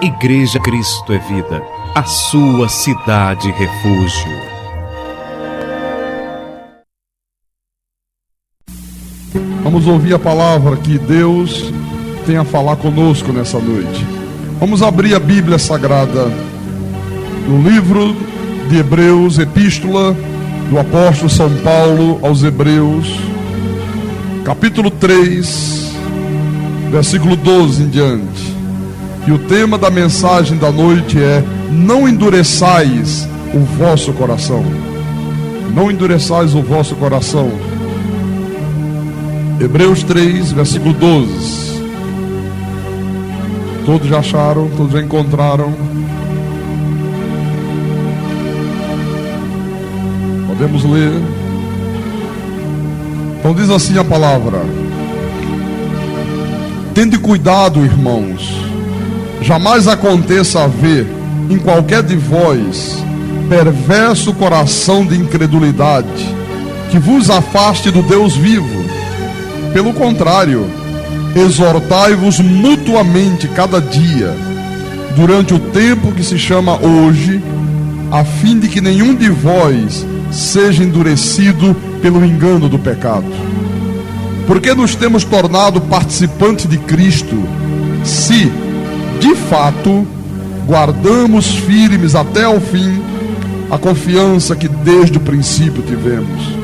Igreja Cristo é Vida, a sua cidade refúgio. Vamos ouvir a palavra que Deus tem a falar conosco nessa noite. Vamos abrir a Bíblia Sagrada no livro de Hebreus, epístola do apóstolo São Paulo aos Hebreus, capítulo 3, versículo 12 em diante. E o tema da mensagem da noite é: não endureçais o vosso coração. Não endureçais o vosso coração. Hebreus 3, versículo 12. Todos já acharam? Todos já encontraram? Podemos ler. Então diz assim a palavra: tende cuidado, irmãos, jamais aconteça haver em qualquer de vós perverso coração de incredulidade, que vos afaste do Deus vivo. Pelo contrário, exortai-vos mutuamente cada dia, durante o tempo que se chama hoje, a fim de que nenhum de vós seja endurecido pelo engano do pecado. Porque nos temos tornado participantes de Cristo, se, de fato, guardamos firmes até ao fim a confiança que desde o princípio tivemos.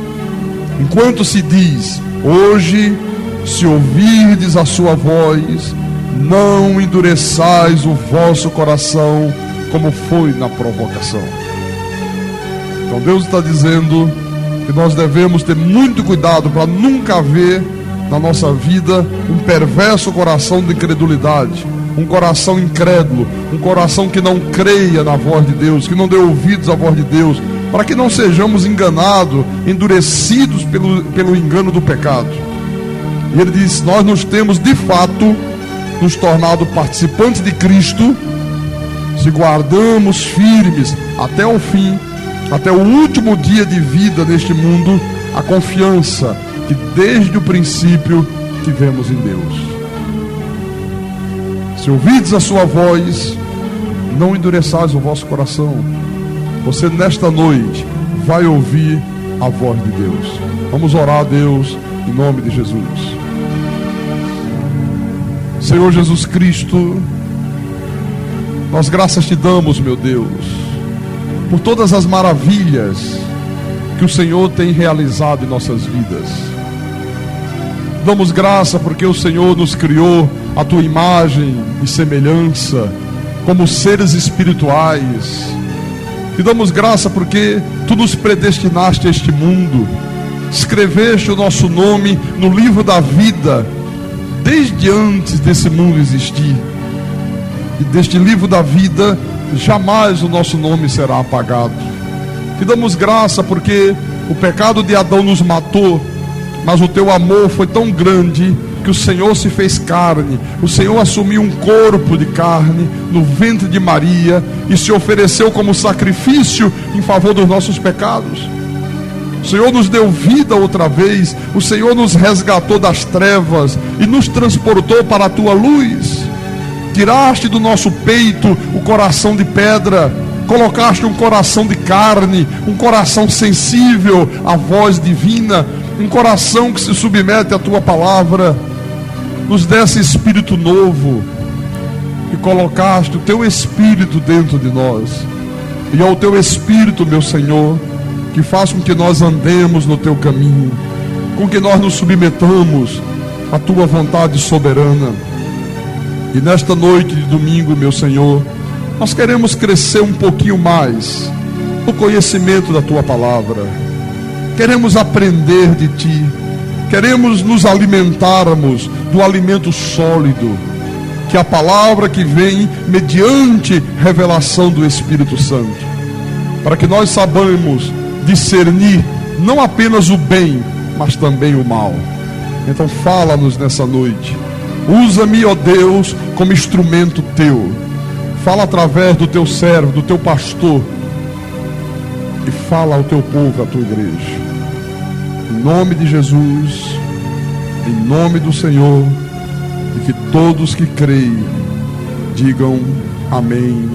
Enquanto se diz: hoje, se ouvirdes a sua voz, não endureçais o vosso coração, como foi na provocação. Então Deus está dizendo que nós devemos ter muito cuidado para nunca haver na nossa vida um perverso coração de incredulidade, um coração incrédulo, um coração que não creia na voz de Deus, que não dê ouvidos à voz de Deus, para que não sejamos enganados, endurecidos pelo engano do pecado. E ele diz: nós nos temos de fato nos tornado participantes de Cristo, se guardamos firmes até o fim, até o último dia de vida neste mundo, a confiança que desde o princípio tivemos em Deus. Se ouvides a sua voz, não endureçais o vosso coração. Você nesta noite vai ouvir a voz de Deus. Vamos orar a Deus em nome de Jesus. Senhor Jesus Cristo, nós graças te damos, meu Deus, por todas as maravilhas que o Senhor tem realizado em nossas vidas. Damos graça porque o Senhor nos criou a tua imagem e semelhança como seres espirituais. Te damos graça porque tu nos predestinaste a este mundo, escreveste o nosso nome no livro da vida desde antes desse mundo existir, e deste livro da vida jamais o nosso nome será apagado. Te damos graça porque o pecado de Adão nos matou, mas o teu amor foi tão grande que o Senhor se fez carne, o Senhor assumiu um corpo de carne no ventre de Maria e se ofereceu como sacrifício em favor dos nossos pecados. O Senhor nos deu vida outra vez, o Senhor nos resgatou das trevas e nos transportou para a tua luz. Tiraste do nosso peito o coração de pedra, colocaste um coração de carne, um coração sensível à voz divina, um coração que se submete à tua palavra. Nos desse espírito novo e colocaste o teu espírito dentro de nós. E é o teu espírito, meu Senhor, que faz com que nós andemos no teu caminho, com que nós nos submetamos à tua vontade soberana. E nesta noite de domingo, meu Senhor, nós queremos crescer um pouquinho mais no conhecimento da tua palavra. Queremos aprender de ti. Queremos nos alimentarmos do alimento sólido, que é a palavra que vem mediante revelação do Espírito Santo, para que nós saibamos discernir não apenas o bem, mas também o mal. Então fala-nos nessa noite. Usa-me, ó Deus, como instrumento teu. Fala através do teu servo, do teu pastor, e fala ao teu povo, à tua igreja. Em nome de Jesus, em nome do Senhor, e que todos que creem digam Amém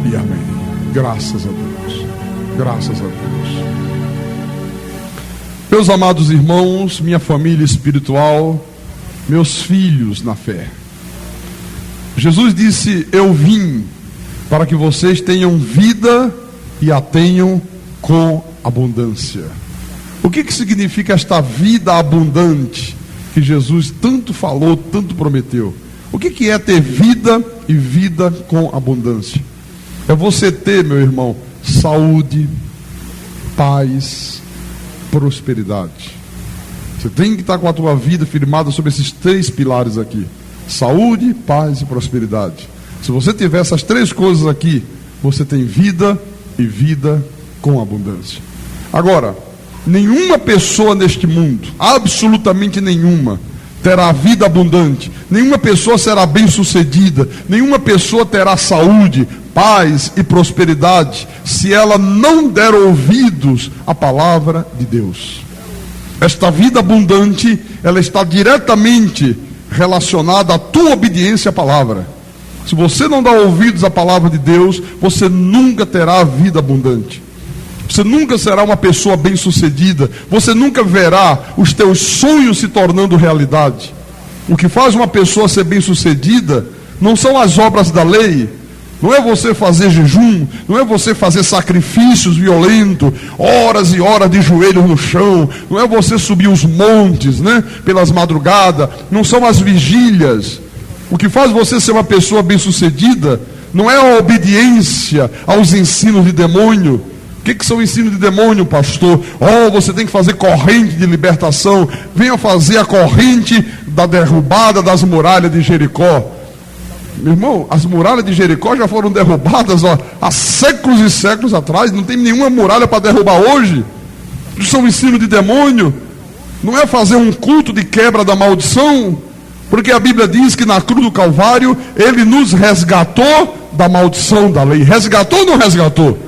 e amém. Graças a Deus. Graças a Deus. Meus amados irmãos, minha família espiritual, meus filhos na fé, Jesus disse: eu vim para que vocês tenham vida e a tenham com abundância. O que significa esta vida abundante que Jesus tanto falou, tanto prometeu? O que é ter vida e vida com abundância? É você ter, meu irmão, saúde, paz, prosperidade. Você tem que estar com a tua vida firmada sobre esses 3 pilares aqui: saúde, paz e prosperidade. Se você tiver essas 3 coisas aqui, você tem vida e vida com abundância. Agora, nenhuma pessoa neste mundo, absolutamente nenhuma, terá vida abundante. Nenhuma pessoa será bem-sucedida. Nenhuma pessoa terá saúde, paz e prosperidade se ela não der ouvidos à palavra de Deus. Esta vida abundante, ela está diretamente relacionada à tua obediência à palavra. Se você não dá ouvidos à palavra de Deus, você nunca terá vida abundante. Você nunca será uma pessoa bem-sucedida. Você nunca verá os teus sonhos se tornando realidade. O que faz uma pessoa ser bem-sucedida não são as obras da lei. Não é você fazer jejum, não é você fazer sacrifícios violentos, horas e horas de joelhos no chão, não é você subir os montes, pelas madrugadas, não são as vigílias. O que faz você ser uma pessoa bem-sucedida não é a obediência aos ensinos de demônio. O que são ensinos de demônio, pastor? Você tem que fazer corrente de libertação. Venha fazer a corrente da derrubada das muralhas de Jericó. Meu irmão, as muralhas de Jericó já foram derrubadas há séculos e séculos atrás. Não tem nenhuma muralha para derrubar hoje. Isso são ensinos de demônio. Não é fazer um culto de quebra da maldição, porque a Bíblia diz que na cruz do Calvário Ele nos resgatou da maldição da lei. Resgatou ou não resgatou?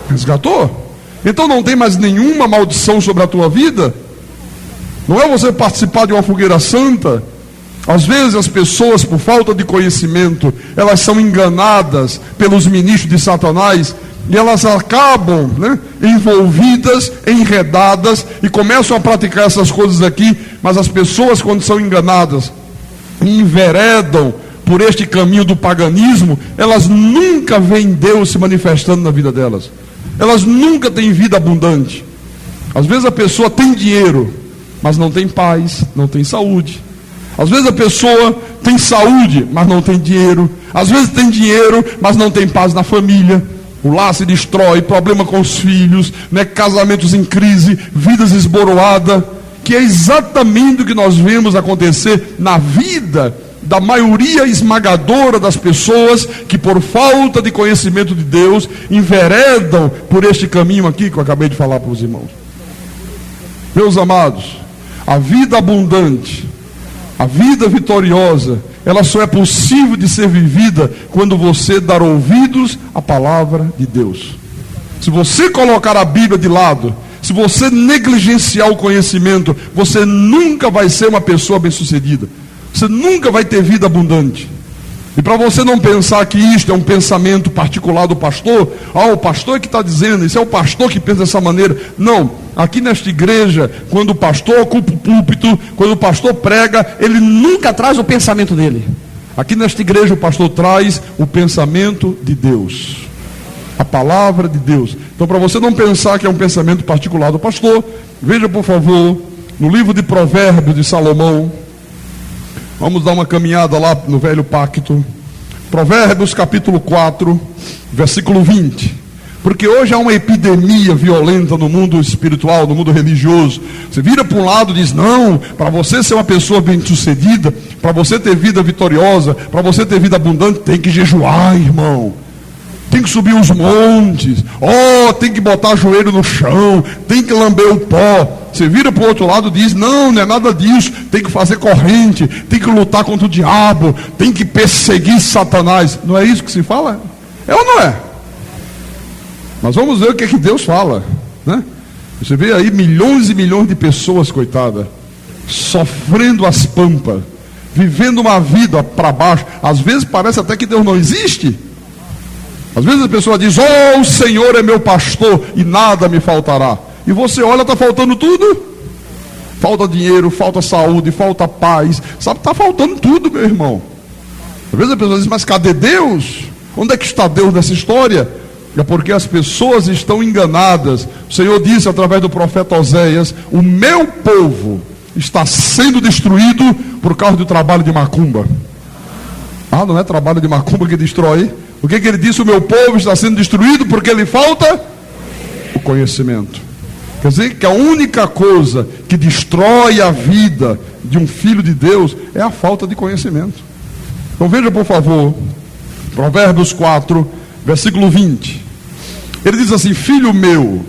Resgatou? Então não tem mais nenhuma maldição sobre a tua vida. Não é você participar de uma fogueira santa. Às vezes as pessoas, por falta de conhecimento, elas são enganadas pelos ministros de Satanás, e elas acabam envolvidas, enredadas, e começam a praticar essas coisas aqui. Mas as pessoas, quando são enganadas e enveredam por este caminho do paganismo, elas nunca veem Deus se manifestando na vida delas. Elas nunca têm vida abundante. Às vezes a pessoa tem dinheiro, mas não tem paz, não tem saúde. Às vezes a pessoa tem saúde, mas não tem dinheiro. Às vezes tem dinheiro, mas não tem paz na família. O lar se destrói, problema com os filhos, casamentos em crise, vidas esboroadas, que é exatamente o que nós vemos acontecer na vida da maioria esmagadora das pessoas que, por falta de conhecimento de Deus, enveredam por este caminho aqui que eu acabei de falar para os irmãos. Meus amados, a vida abundante, a vida vitoriosa, ela só é possível de ser vivida quando você dar ouvidos à palavra de Deus. Se você colocar a Bíblia de lado, se você negligenciar o conhecimento, você nunca vai ser uma pessoa bem-sucedida. Você nunca vai ter vida abundante. E para você não pensar que isto é um pensamento particular do pastor, o pastor é que está dizendo, isso é o pastor que pensa dessa maneira. Não, aqui nesta igreja, quando o pastor ocupa o púlpito, quando o pastor prega, ele nunca traz o pensamento dele. Aqui nesta igreja o pastor traz o pensamento de Deus, a palavra de Deus. Então, para você não pensar que é um pensamento particular do pastor, veja por favor, no livro de Provérbios de Salomão. Vamos dar uma caminhada lá no Velho Pacto. Provérbios capítulo 4, versículo 20. Porque hoje há uma epidemia violenta no mundo espiritual, no mundo religioso. Você vira para um lado e diz: não, para você ser uma pessoa bem-sucedida, para você ter vida vitoriosa, para você ter vida abundante, tem que jejuar, irmão. Tem que subir os montes. Tem que botar joelho no chão. Tem que lamber o pó. Você vira para o outro lado e diz: não, não é nada disso. Tem que fazer corrente. Tem que lutar contra o diabo. Tem que perseguir Satanás. Não é isso que se fala? É ou não é? Mas vamos ver o que é que Deus fala, Você vê aí milhões e milhões de pessoas, coitada, sofrendo as pampas, vivendo uma vida para baixo. Às vezes parece até que Deus não existe. Às vezes a pessoa diz: oh, o Senhor é meu pastor e nada me faltará. E você olha, está faltando tudo. Falta dinheiro, falta saúde, falta paz. Sabe, está faltando tudo, meu irmão. Às vezes a pessoa diz: mas cadê Deus? Onde é que está Deus nessa história? É porque as pessoas estão enganadas. O Senhor disse através do profeta Oséias: o meu povo está sendo destruído por causa do trabalho de macumba. Ah, não é trabalho de macumba que destrói? O que ele disse? O meu povo está sendo destruído porque lhe falta o conhecimento. Quer dizer que a única coisa que destrói a vida de um filho de Deus é a falta de conhecimento. Então veja, por favor, Provérbios 4, versículo 20. Ele diz assim: filho meu,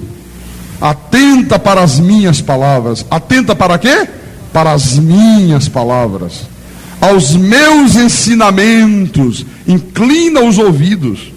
atenta para as minhas palavras. Atenta para quê? Para as minhas palavras. Aos meus ensinamentos, inclina os ouvidos.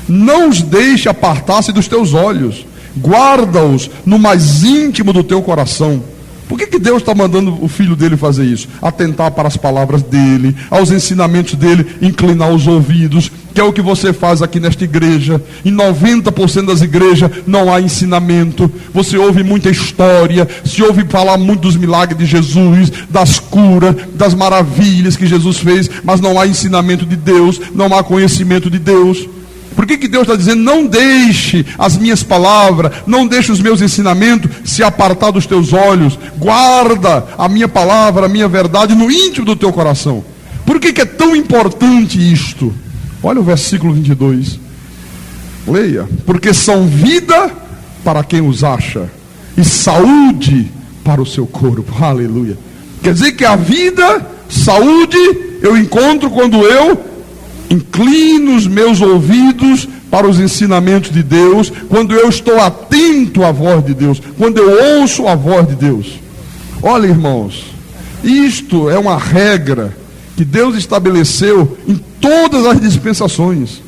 Não os deixe apartar-se dos teus olhos. Guarda-os no mais íntimo do teu coração. Por que Deus está mandando o filho dele fazer isso? Atentar para as palavras dele, aos ensinamentos dele, inclinar os ouvidos, que é o que você faz aqui nesta igreja. Em 90% das igrejas não há ensinamento. Você ouve muita história, se ouve falar muito dos milagres de Jesus, das curas, das maravilhas que Jesus fez, mas não há ensinamento de Deus, não há conhecimento de Deus. Por que Deus está dizendo: não deixe as minhas palavras, não deixe os meus ensinamentos se apartar dos teus olhos, guarda a minha palavra, a minha verdade no íntimo do teu coração? Por que é tão importante isto? Olha o versículo 22, leia: porque são vida para quem os acha e saúde para o seu corpo. Aleluia. Quer dizer que a vida, saúde, eu encontro quando eu inclino os meus ouvidos para os ensinamentos de Deus, quando eu estou atento à voz de Deus, quando eu ouço a voz de Deus. Olha, irmãos, isto é uma regra que Deus estabeleceu em todas as dispensações.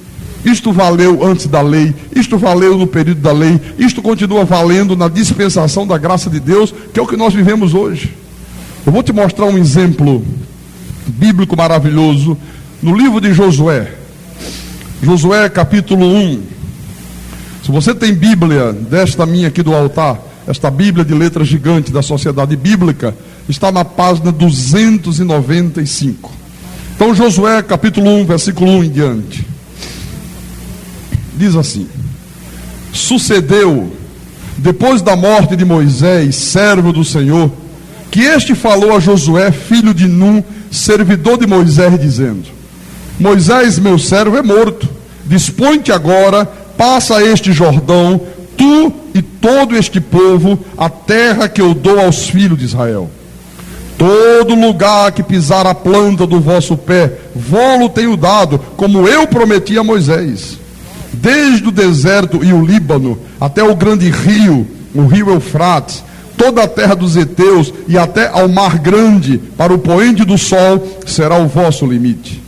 Isto valeu antes da lei, isto valeu no período da lei, isto continua valendo na dispensação da graça de Deus, que é o que nós vivemos hoje. Eu vou te mostrar um exemplo bíblico maravilhoso no livro de Josué. Josué capítulo 1. Se você tem Bíblia desta minha aqui do altar, esta Bíblia de letra gigante da Sociedade Bíblica, está na página 295. Então Josué capítulo 1, versículo 1 em diante, diz assim: sucedeu, depois da morte de Moisés, servo do Senhor, que este falou a Josué, filho de Num, servidor de Moisés, dizendo: Moisés, meu servo, é morto. Dispõe-te agora, passa este Jordão, tu e todo este povo, a terra que eu dou aos filhos de Israel. Todo lugar que pisar a planta do vosso pé, vô-lo tenho dado, como eu prometi a Moisés. Desde o deserto e o Líbano, até o grande rio, o rio Eufrates, toda a terra dos heteus e até ao mar grande, para o poente do sol, será o vosso limite.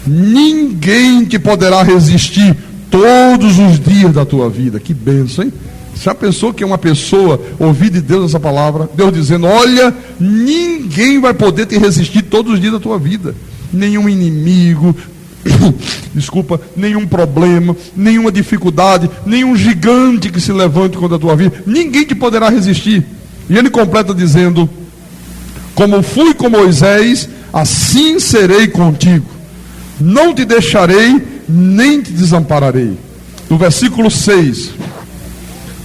Ninguém te poderá resistir todos os dias da tua vida. Que bênção, hein? Já pensou que uma pessoa ouvir de Deus essa palavra? Deus dizendo: olha, ninguém vai poder te resistir todos os dias da tua vida. Nenhum inimigo, desculpa, nenhum problema, nenhuma dificuldade, nenhum gigante que se levante contra a tua vida. Ninguém te poderá resistir. E ele completa dizendo: como fui com Moisés, assim serei contigo. Não te deixarei, nem te desampararei. No versículo 6,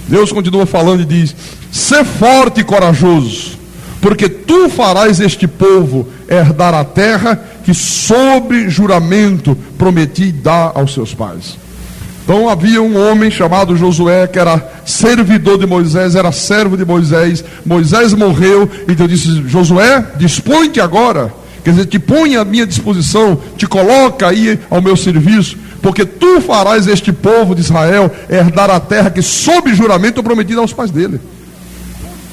Deus continua falando e diz: sê forte e corajoso, porque tu farás este povo herdar a terra que sob juramento prometi dar aos seus pais. Então havia um homem chamado Josué, que era servidor de Moisés, era servo de Moisés. Moisés morreu, e Deus disse: Josué, dispõe-te agora. Quer dizer, te põe à minha disposição, te coloca aí ao meu serviço, porque tu farás este povo de Israel herdar a terra que sob juramento eu prometi aos pais dele.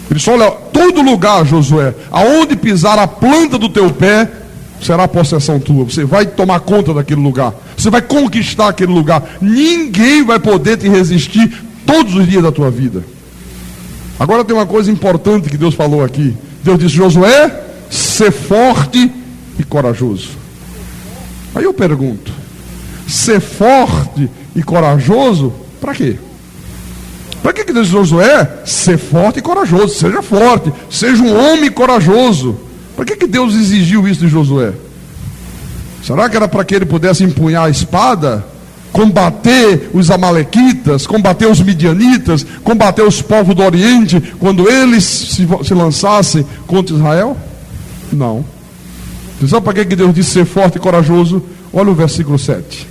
Ele disse: olha, todo lugar, Josué, aonde pisar a planta do teu pé, será a possessão tua. Você vai tomar conta daquele lugar, você vai conquistar aquele lugar. Ninguém vai poder te resistir todos os dias da tua vida. Agora tem uma coisa importante que Deus falou aqui. Deus disse: Josué, ser forte e corajoso. Aí eu pergunto, ser forte e corajoso, para quê? Para que Deus diz Josué? Ser forte e corajoso, seja forte, seja um homem corajoso. Para que Deus exigiu isso de Josué? Será que era para que ele pudesse empunhar a espada, combater os amalequitas, combater os midianitas, combater os povos do Oriente, quando eles se lançassem contra Israel? Não. Você sabe para que Deus disse ser forte e corajoso? Olha o versículo 7.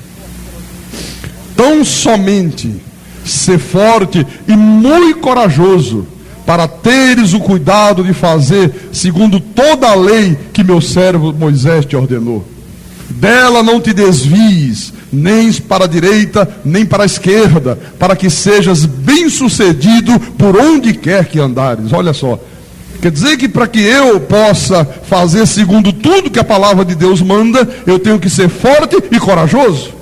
Tão somente ser forte e muito corajoso, para teres o cuidado de fazer segundo toda a lei que meu servo Moisés te ordenou. Dela não te desvies, nem para a direita, nem para a esquerda, para que sejas bem-sucedido por onde quer que andares. Olha só, quer dizer que para que eu possa fazer segundo tudo que a palavra de Deus manda, eu tenho que ser forte e corajoso.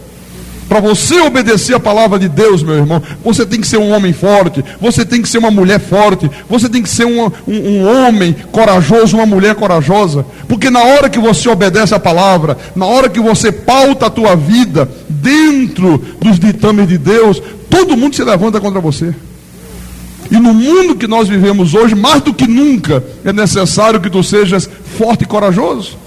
Para você obedecer a palavra de Deus, meu irmão, você tem que ser um homem forte, você tem que ser uma mulher forte, você tem que ser um homem corajoso, uma mulher corajosa, porque na hora que você obedece a palavra, na hora que você pauta a tua vida dentro dos ditames de Deus, todo mundo se levanta contra você. E no mundo que nós vivemos hoje, mais do que nunca, é necessário que tu sejas forte e corajoso.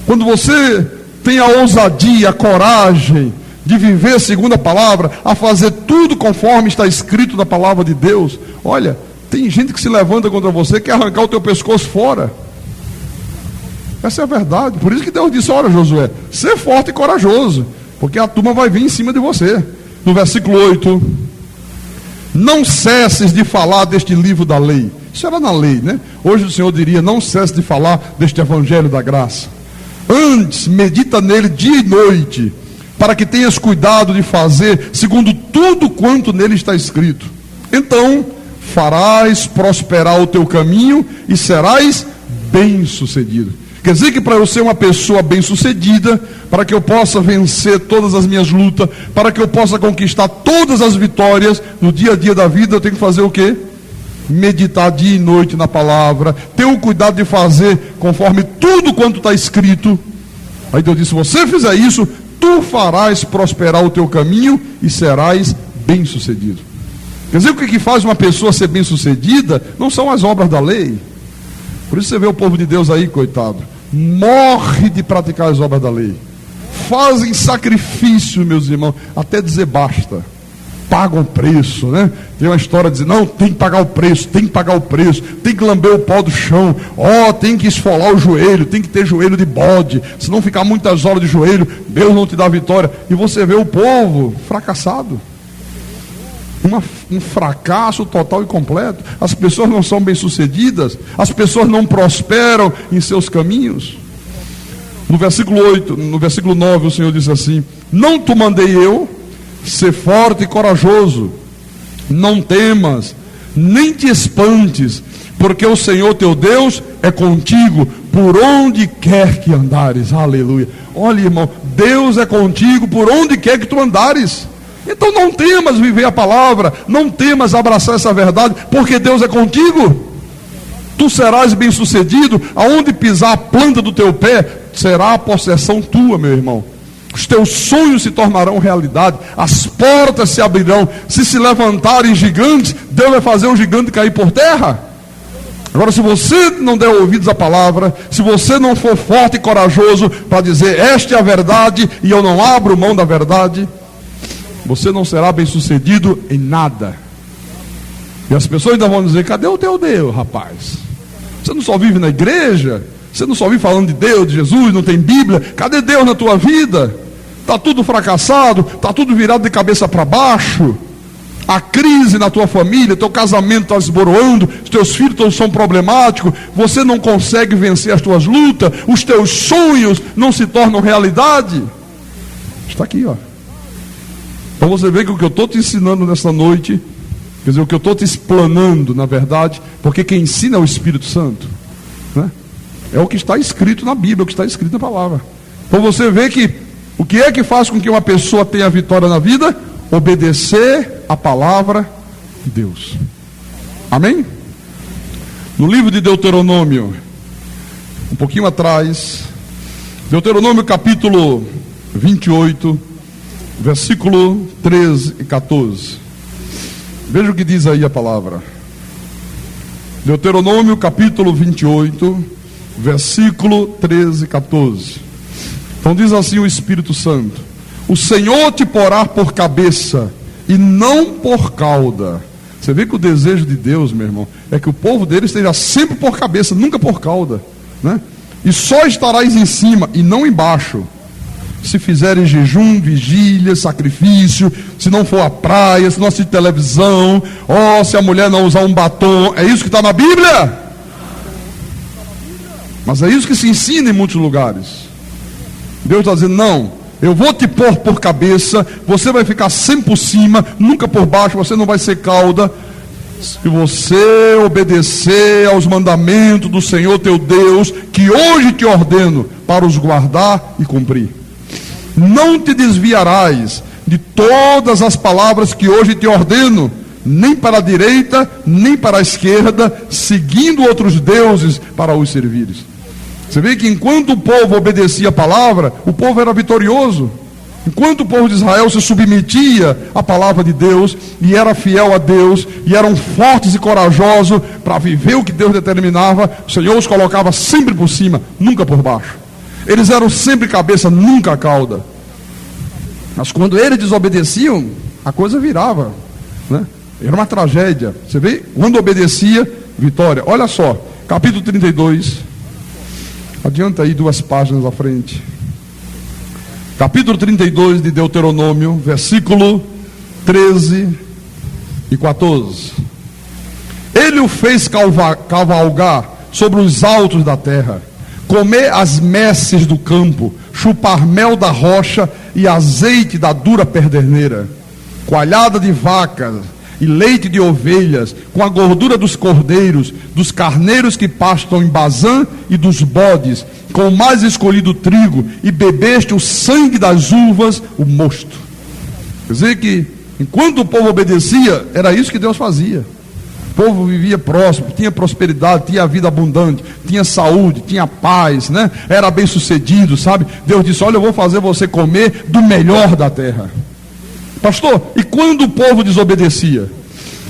Quando você tem a ousadia, a coragem de viver segundo a palavra, a fazer tudo conforme está escrito na palavra de Deus, olha, tem gente que se levanta contra você, quer arrancar o teu pescoço fora. Essa é a verdade. Por isso que Deus disse, olha Josué, ser forte e corajoso, porque a turma vai vir em cima de você. No versículo 8, não cesses de falar deste livro da lei. Isso era na lei, né? Hoje o Senhor diria, não cesse de falar deste evangelho da graça. Antes, medita nele dia e noite, para que tenhas cuidado de fazer segundo tudo quanto nele está escrito. Então farás prosperar o teu caminho e serás bem-sucedido. Quer dizer que para eu ser uma pessoa bem-sucedida, para que eu possa vencer todas as minhas lutas, para que eu possa conquistar todas as vitórias no dia a dia da vida, eu tenho que fazer o quê? Meditar dia e noite na palavra, ter o cuidado de fazer conforme tudo quanto está escrito. Aí Deus disse, se você fizer isso, tu farás prosperar o teu caminho e serás bem-sucedido. Quer dizer, o que faz uma pessoa ser bem-sucedida não são as obras da lei. Por isso você vê o povo de Deus aí, coitado, morre de praticar as obras da lei, fazem sacrifício, meus irmãos, até dizer basta, pagam preço, né? Tem uma história de dizer, não, tem que pagar o preço, tem que pagar o preço, tem que lamber o pó do chão, tem que esfolar o joelho, tem que ter joelho de bode, se não ficar muitas horas de joelho, Deus não te dá vitória. E você vê o povo fracassado, um fracasso total e completo. As pessoas não são bem-sucedidas, as pessoas não prosperam em seus caminhos. No versículo 8, no versículo 9, o Senhor diz assim, não te mandei eu ser forte e corajoso, não temas, nem te espantes, porque o Senhor teu Deus é contigo, por onde quer que andares. Aleluia. Olha, irmão, Deus é contigo, por onde quer que tu andares. Então não temas viver a palavra, não temas abraçar essa verdade, porque Deus é contigo. Tu serás bem sucedido, aonde pisar a planta do teu pé, será a possessão tua, meu irmão. Os teus sonhos se tornarão realidade, as portas se abrirão. Se levantarem gigantes, Deus vai fazer o gigante cair por terra. Agora, se você não der ouvidos à palavra, se você não for forte e corajoso para dizer, esta é a verdade e eu não abro mão da verdade, você não será bem sucedido em nada. E as pessoas ainda vão dizer, cadê o teu Deus, rapaz? Você não só vive na igreja? Você não só vive falando de Deus, de Jesus, não tem Bíblia? Cadê Deus na tua vida? Está tudo fracassado, está tudo virado de cabeça para baixo. A crise na tua família, teu casamento está esboroando, os teus filhos todos são problemáticos, você não consegue vencer as tuas lutas, os teus sonhos não se tornam realidade. Está aqui, ó. Então você vê que o que eu estou te ensinando nessa noite, quer dizer, o que eu estou te explanando, na verdade, porque quem ensina é o Espírito Santo, né? É o que está escrito na Bíblia, o que está escrito na palavra. Então você vê que o que é que faz com que uma pessoa tenha vitória na vida? Obedecer a palavra de Deus. Amém? No livro de Deuteronômio, um pouquinho atrás, Deuteronômio capítulo 28, versículo 13 e 14. Veja o que diz aí a palavra. Deuteronômio capítulo 28, versículo 13 e 14. Então diz assim o Espírito Santo: o Senhor te porá por cabeça e não por cauda. Você vê que o desejo de Deus, meu irmão, é que o povo dele esteja sempre por cabeça, nunca por cauda, né? E só estarás em cima e não embaixo, se fizeres jejum, vigília, sacrifício, se não for à praia, se não assistir televisão, se a mulher não usar um batom. É isso que está na Bíblia? Mas é isso que se ensina em muitos lugares. Deus está dizendo: não, eu vou te pôr por cabeça, você vai ficar sempre por cima, nunca por baixo, você não vai ser cauda. Se você obedecer aos mandamentos do Senhor teu Deus, que hoje te ordeno para os guardar e cumprir. Não te desviarás de todas as palavras que hoje te ordeno, nem para a direita, nem para a esquerda, seguindo outros deuses para os servires. Você vê que enquanto o povo obedecia a palavra, o povo era vitorioso. Enquanto o povo de Israel se submetia à palavra de Deus e era fiel a Deus e eram fortes e corajosos para viver o que Deus determinava, o Senhor os colocava sempre por cima, nunca por baixo. Eles eram sempre cabeça, nunca cauda. Mas quando eles desobedeciam, a coisa virava, né? Era uma tragédia. Você vê? Quando obedecia, vitória. Olha só, capítulo 32. Adianta aí 2 páginas à frente. Capítulo 32 de Deuteronômio, versículo 13 e 14. Ele o fez cavalgar sobre os altos da terra, comer as messes do campo, chupar mel da rocha e azeite da dura perderneira, coalhada de vacas e leite de ovelhas, com a gordura dos cordeiros, dos carneiros que pastam em Bazã e dos bodes, com o mais escolhido trigo, e bebeste o sangue das uvas, o mosto. Quer dizer que, enquanto o povo obedecia, era isso que Deus fazia. O povo vivia próximo, tinha prosperidade, tinha vida abundante, tinha saúde, tinha paz, né? Era bem sucedido, sabe? Deus disse: olha, eu vou fazer você comer do melhor da terra. Pastor, e quando o povo desobedecia?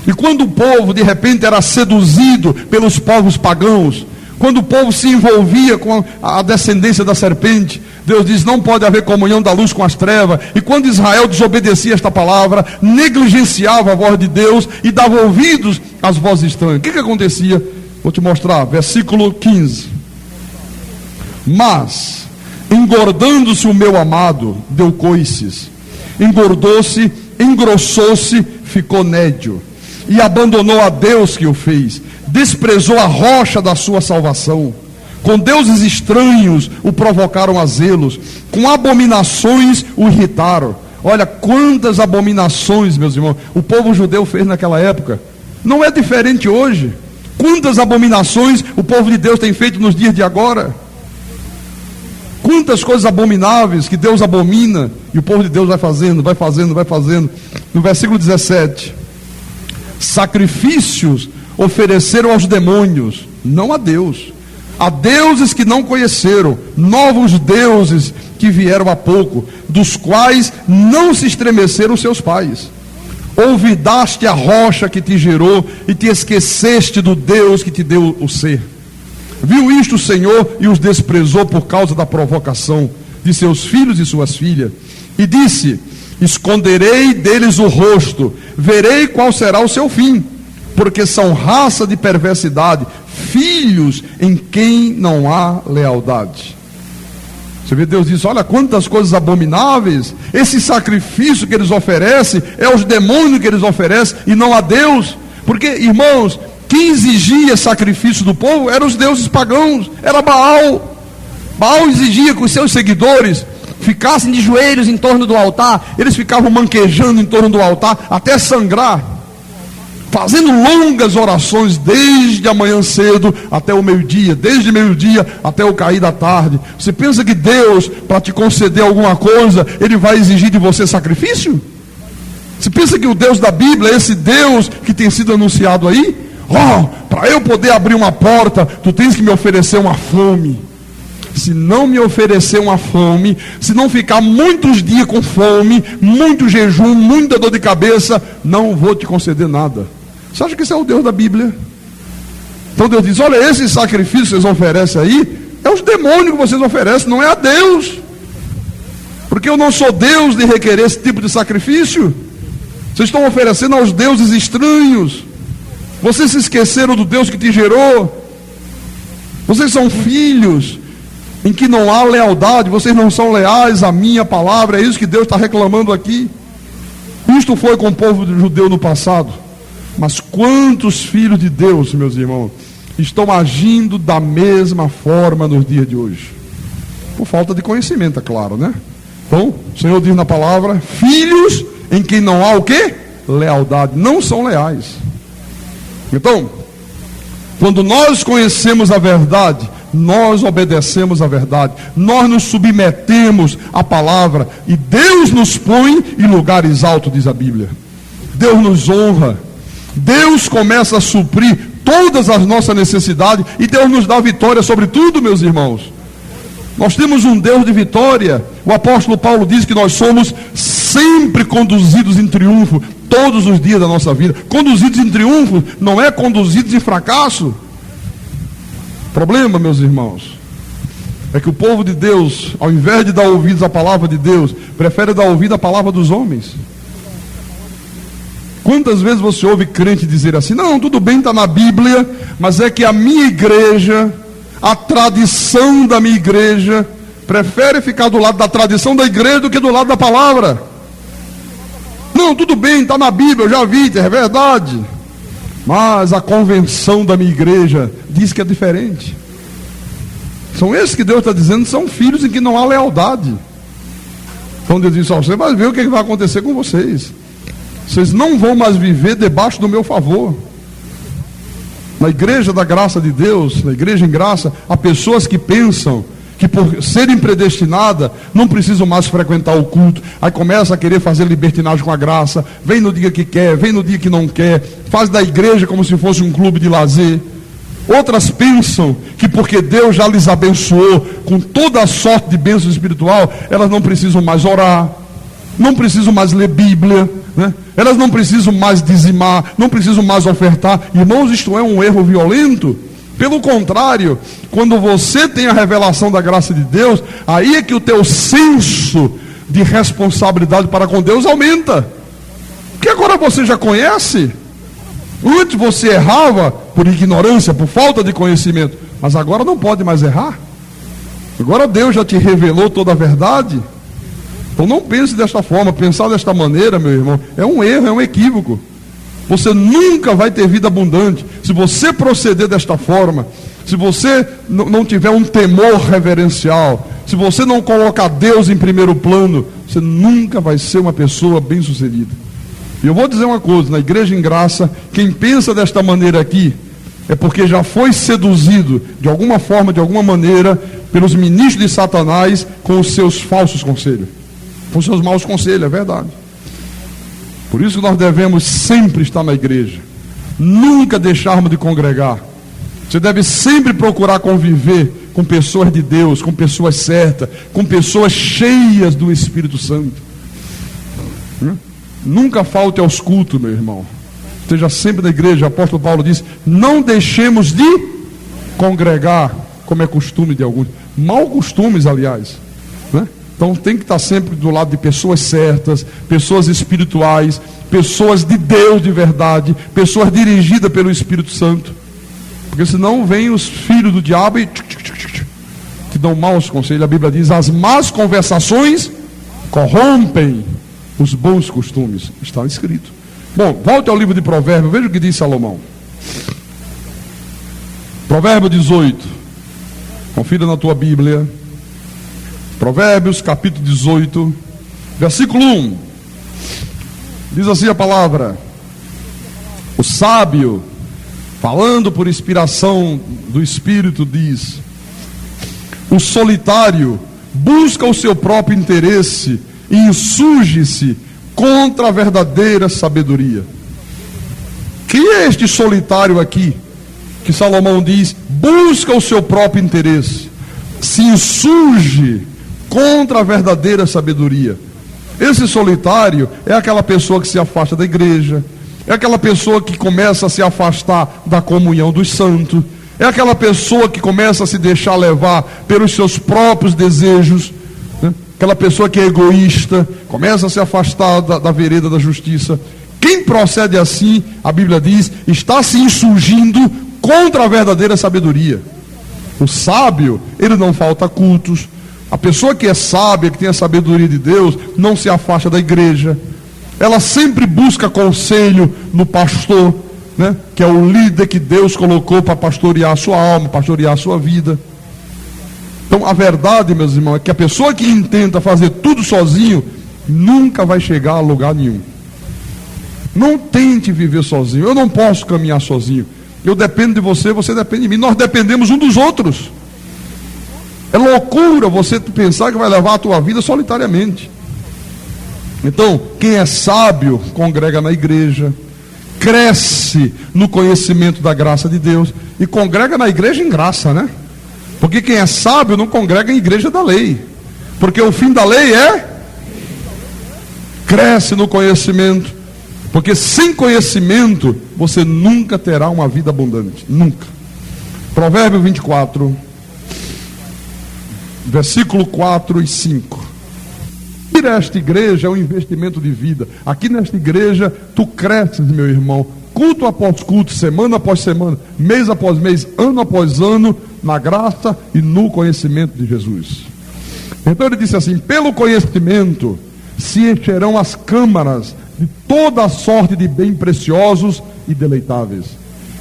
E quando o povo de repente era seduzido pelos povos pagãos? Quando o povo se envolvia com a descendência da serpente? Deus diz: não pode haver comunhão da luz com as trevas. E quando Israel desobedecia esta palavra, negligenciava a voz de Deus e dava ouvidos às vozes estranhas, o que acontecia? Vou te mostrar, versículo 15. Mas, engordando-se o meu amado, deu coices, engordou-se, engrossou-se, ficou nédio, e abandonou a Deus que o fez, desprezou a rocha da sua salvação, com deuses estranhos o provocaram a zelos, com abominações o irritaram. Olha quantas abominações, meus irmãos, o povo judeu fez naquela época. Não é diferente hoje. Quantas abominações o povo de Deus tem feito nos dias de agora. Quantas coisas abomináveis que Deus abomina, e o povo de Deus vai fazendo, vai fazendo, vai fazendo. No versículo 17: sacrifícios ofereceram aos demônios, não a Deus, a deuses que não conheceram, novos deuses que vieram há pouco, dos quais não se estremeceram seus pais. Olvidaste a rocha que te gerou e te esqueceste do Deus que te deu o ser. Viu isto o Senhor e os desprezou por causa da provocação de seus filhos e suas filhas, e disse: esconderei deles o rosto, verei qual será o seu fim, porque são raça de perversidade, filhos em quem não há lealdade. Você vê, Deus diz: olha quantas coisas abomináveis. Esse sacrifício que eles oferecem é os demônios que eles oferecem e não a Deus. Porque, irmãos, quem exigia sacrifício do povo eram os deuses pagãos, era Baal. Baal exigia que os seus seguidores ficassem de joelhos em torno do altar. Eles ficavam manquejando em torno do altar até sangrar, fazendo longas orações desde a manhã cedo até o meio-dia, desde meio-dia até o cair da tarde. Você pensa que Deus, para te conceder alguma coisa, Ele vai exigir de você sacrifício? Você pensa que o Deus da Bíblia é esse Deus que tem sido anunciado aí? Para eu poder abrir uma porta, tu tens que me oferecer uma fome. se não me oferecer uma fome, se não ficar muitos dias com fome, muito jejum, muita dor de cabeça, não vou te conceder nada. Você acha que esse é o Deus da Bíblia? Então Deus diz, olha, esse sacrifício que vocês oferecem aí, é os demônios que vocês oferecem, não é a Deus. Porque eu não sou Deus de requerer esse tipo de sacrifício. Vocês estão oferecendo aos deuses estranhos. Vocês se esqueceram do Deus que te gerou. Vocês são filhos em que não há lealdade. Vocês não são leais à minha palavra. É isso que Deus está reclamando aqui. Isto foi com o povo judeu no passado. Mas quantos filhos de Deus, meus irmãos, estão agindo da mesma forma nos dias de hoje? Por falta de conhecimento, é claro, né? Então, o Senhor diz na palavra, filhos em quem não há o quê? Lealdade. Não são leais. Então, quando nós conhecemos a verdade, nós obedecemos a verdade, nós nos submetemos à palavra, e Deus nos põe em lugares altos, diz a Bíblia. Deus nos honra, Deus começa a suprir todas as nossas necessidades, e Deus nos dá vitória sobre tudo, meus irmãos. Nós temos um Deus de vitória. O apóstolo Paulo diz que nós somos sempre conduzidos em triunfo, todos os dias da nossa vida. Conduzidos em triunfo, não é conduzidos em fracasso. O problema, meus irmãos, é que o povo de Deus, ao invés de dar ouvidos à palavra de Deus, prefere dar ouvido à palavra dos homens. Quantas vezes você ouve crente dizer assim, não, tudo bem, está na Bíblia, mas é que a minha igreja, a tradição da minha igreja, prefere ficar do lado da tradição da igreja do que do lado da palavra. Não, tudo bem, está na Bíblia, eu já vi, é verdade. Mas a convenção da minha igreja diz que é diferente. São esses que Deus está dizendo, são filhos em que não há lealdade. Então Deus diz, você vai ver o que vai acontecer com vocês. Vocês não vão mais viver debaixo do meu favor. Na igreja da graça de Deus, na igreja em graça, há pessoas que pensam que por serem predestinadas, não precisam mais frequentar o culto, aí começa a querer fazer libertinagem com a graça, vem no dia que quer, vem no dia que não quer, faz da igreja como se fosse um clube de lazer. Outras pensam que porque Deus já lhes abençoou com toda a sorte de bênção espiritual, elas não precisam mais orar, não precisam mais ler Bíblia, né? Elas não precisam mais dizimar, não precisam mais ofertar. Irmãos, isto é um erro violento. Pelo contrário, quando você tem a revelação da graça de Deus, aí é que o teu senso de responsabilidade para com Deus aumenta. Porque agora você já conhece. Antes você errava por ignorância, por falta de conhecimento, mas agora não pode mais errar. Agora Deus já te revelou toda a verdade. Então não pense desta forma. Pensar desta maneira, meu irmão, é um erro, é um equívoco. Você nunca vai ter vida abundante se você proceder desta forma. Se você não tiver um temor reverencial, se você não colocar Deus em primeiro plano, você nunca vai ser uma pessoa bem-sucedida. E eu vou dizer uma coisa, na igreja em graça, quem pensa desta maneira aqui é porque já foi seduzido de alguma forma, de alguma maneira, pelos ministros de Satanás com os seus falsos conselhos, com os seus maus conselhos, é verdade. Por isso que nós devemos sempre estar na igreja, nunca deixarmos de congregar. Você deve sempre procurar conviver com pessoas de Deus, com pessoas certas, com pessoas cheias do Espírito Santo. Nunca falte aos cultos, meu irmão. Esteja sempre na igreja. O apóstolo Paulo diz, não deixemos de congregar, como é costume de alguns, mau costumes, aliás, né? Então tem que estar sempre do lado de pessoas certas, pessoas espirituais, pessoas de Deus de verdade, pessoas dirigidas pelo Espírito Santo. Porque senão vem os filhos do diabo e te dão maus conselhos. A Bíblia diz, as más conversações corrompem os bons costumes. Está escrito. Bom, volte ao livro de Provérbios, veja o que diz Salomão. Provérbio 18. Confira na tua Bíblia. Provérbios, capítulo 18, versículo 1. Diz assim a palavra: o sábio, falando por inspiração do Espírito, diz: o solitário busca o seu próprio interesse e insurge-se contra a verdadeira sabedoria. Quem é este solitário aqui, que Salomão diz, busca o seu próprio interesse? se insurge contra a verdadeira sabedoria. Esse solitário é aquela pessoa que se afasta da igreja, é aquela pessoa que começa a se afastar da comunhão dos santos, é aquela pessoa que começa a se deixar levar pelos seus próprios desejos, né? Aquela pessoa que é egoísta, começa a se afastar da vereda da justiça. Quem procede assim, a Bíblia diz, está se insurgindo contra a verdadeira sabedoria. O sábio, ele não falta cultos. A pessoa que é sábia, que tem a sabedoria de Deus, não se afasta da igreja. Ela sempre busca conselho no pastor, né? Que é o líder que Deus colocou para pastorear a sua alma, pastorear a sua vida. Então a verdade, meus irmãos, é que a pessoa que intenta fazer tudo sozinho nunca vai chegar a lugar nenhum. Não tente viver sozinho. Eu não posso caminhar sozinho. Eu dependo de você, você depende de mim. Nós dependemos um dos outros. É loucura você pensar que vai levar a tua vida solitariamente. Então, quem é sábio, congrega na igreja, cresce no conhecimento da graça de Deus, e congrega na igreja em graça, né? Porque quem é sábio não congrega em igreja da lei, porque o fim da lei cresce no conhecimento, porque sem conhecimento você nunca terá uma vida abundante, nunca. Provérbio 24, versículo 4 e 5. Ir a esta igreja é um investimento de vida. Aqui nesta igreja tu cresces, meu irmão, culto após culto, semana após semana, mês após mês, ano após ano, na graça e no conhecimento de Jesus. Então ele disse assim: pelo conhecimento se encherão as câmaras de toda a sorte de bem preciosos e deleitáveis.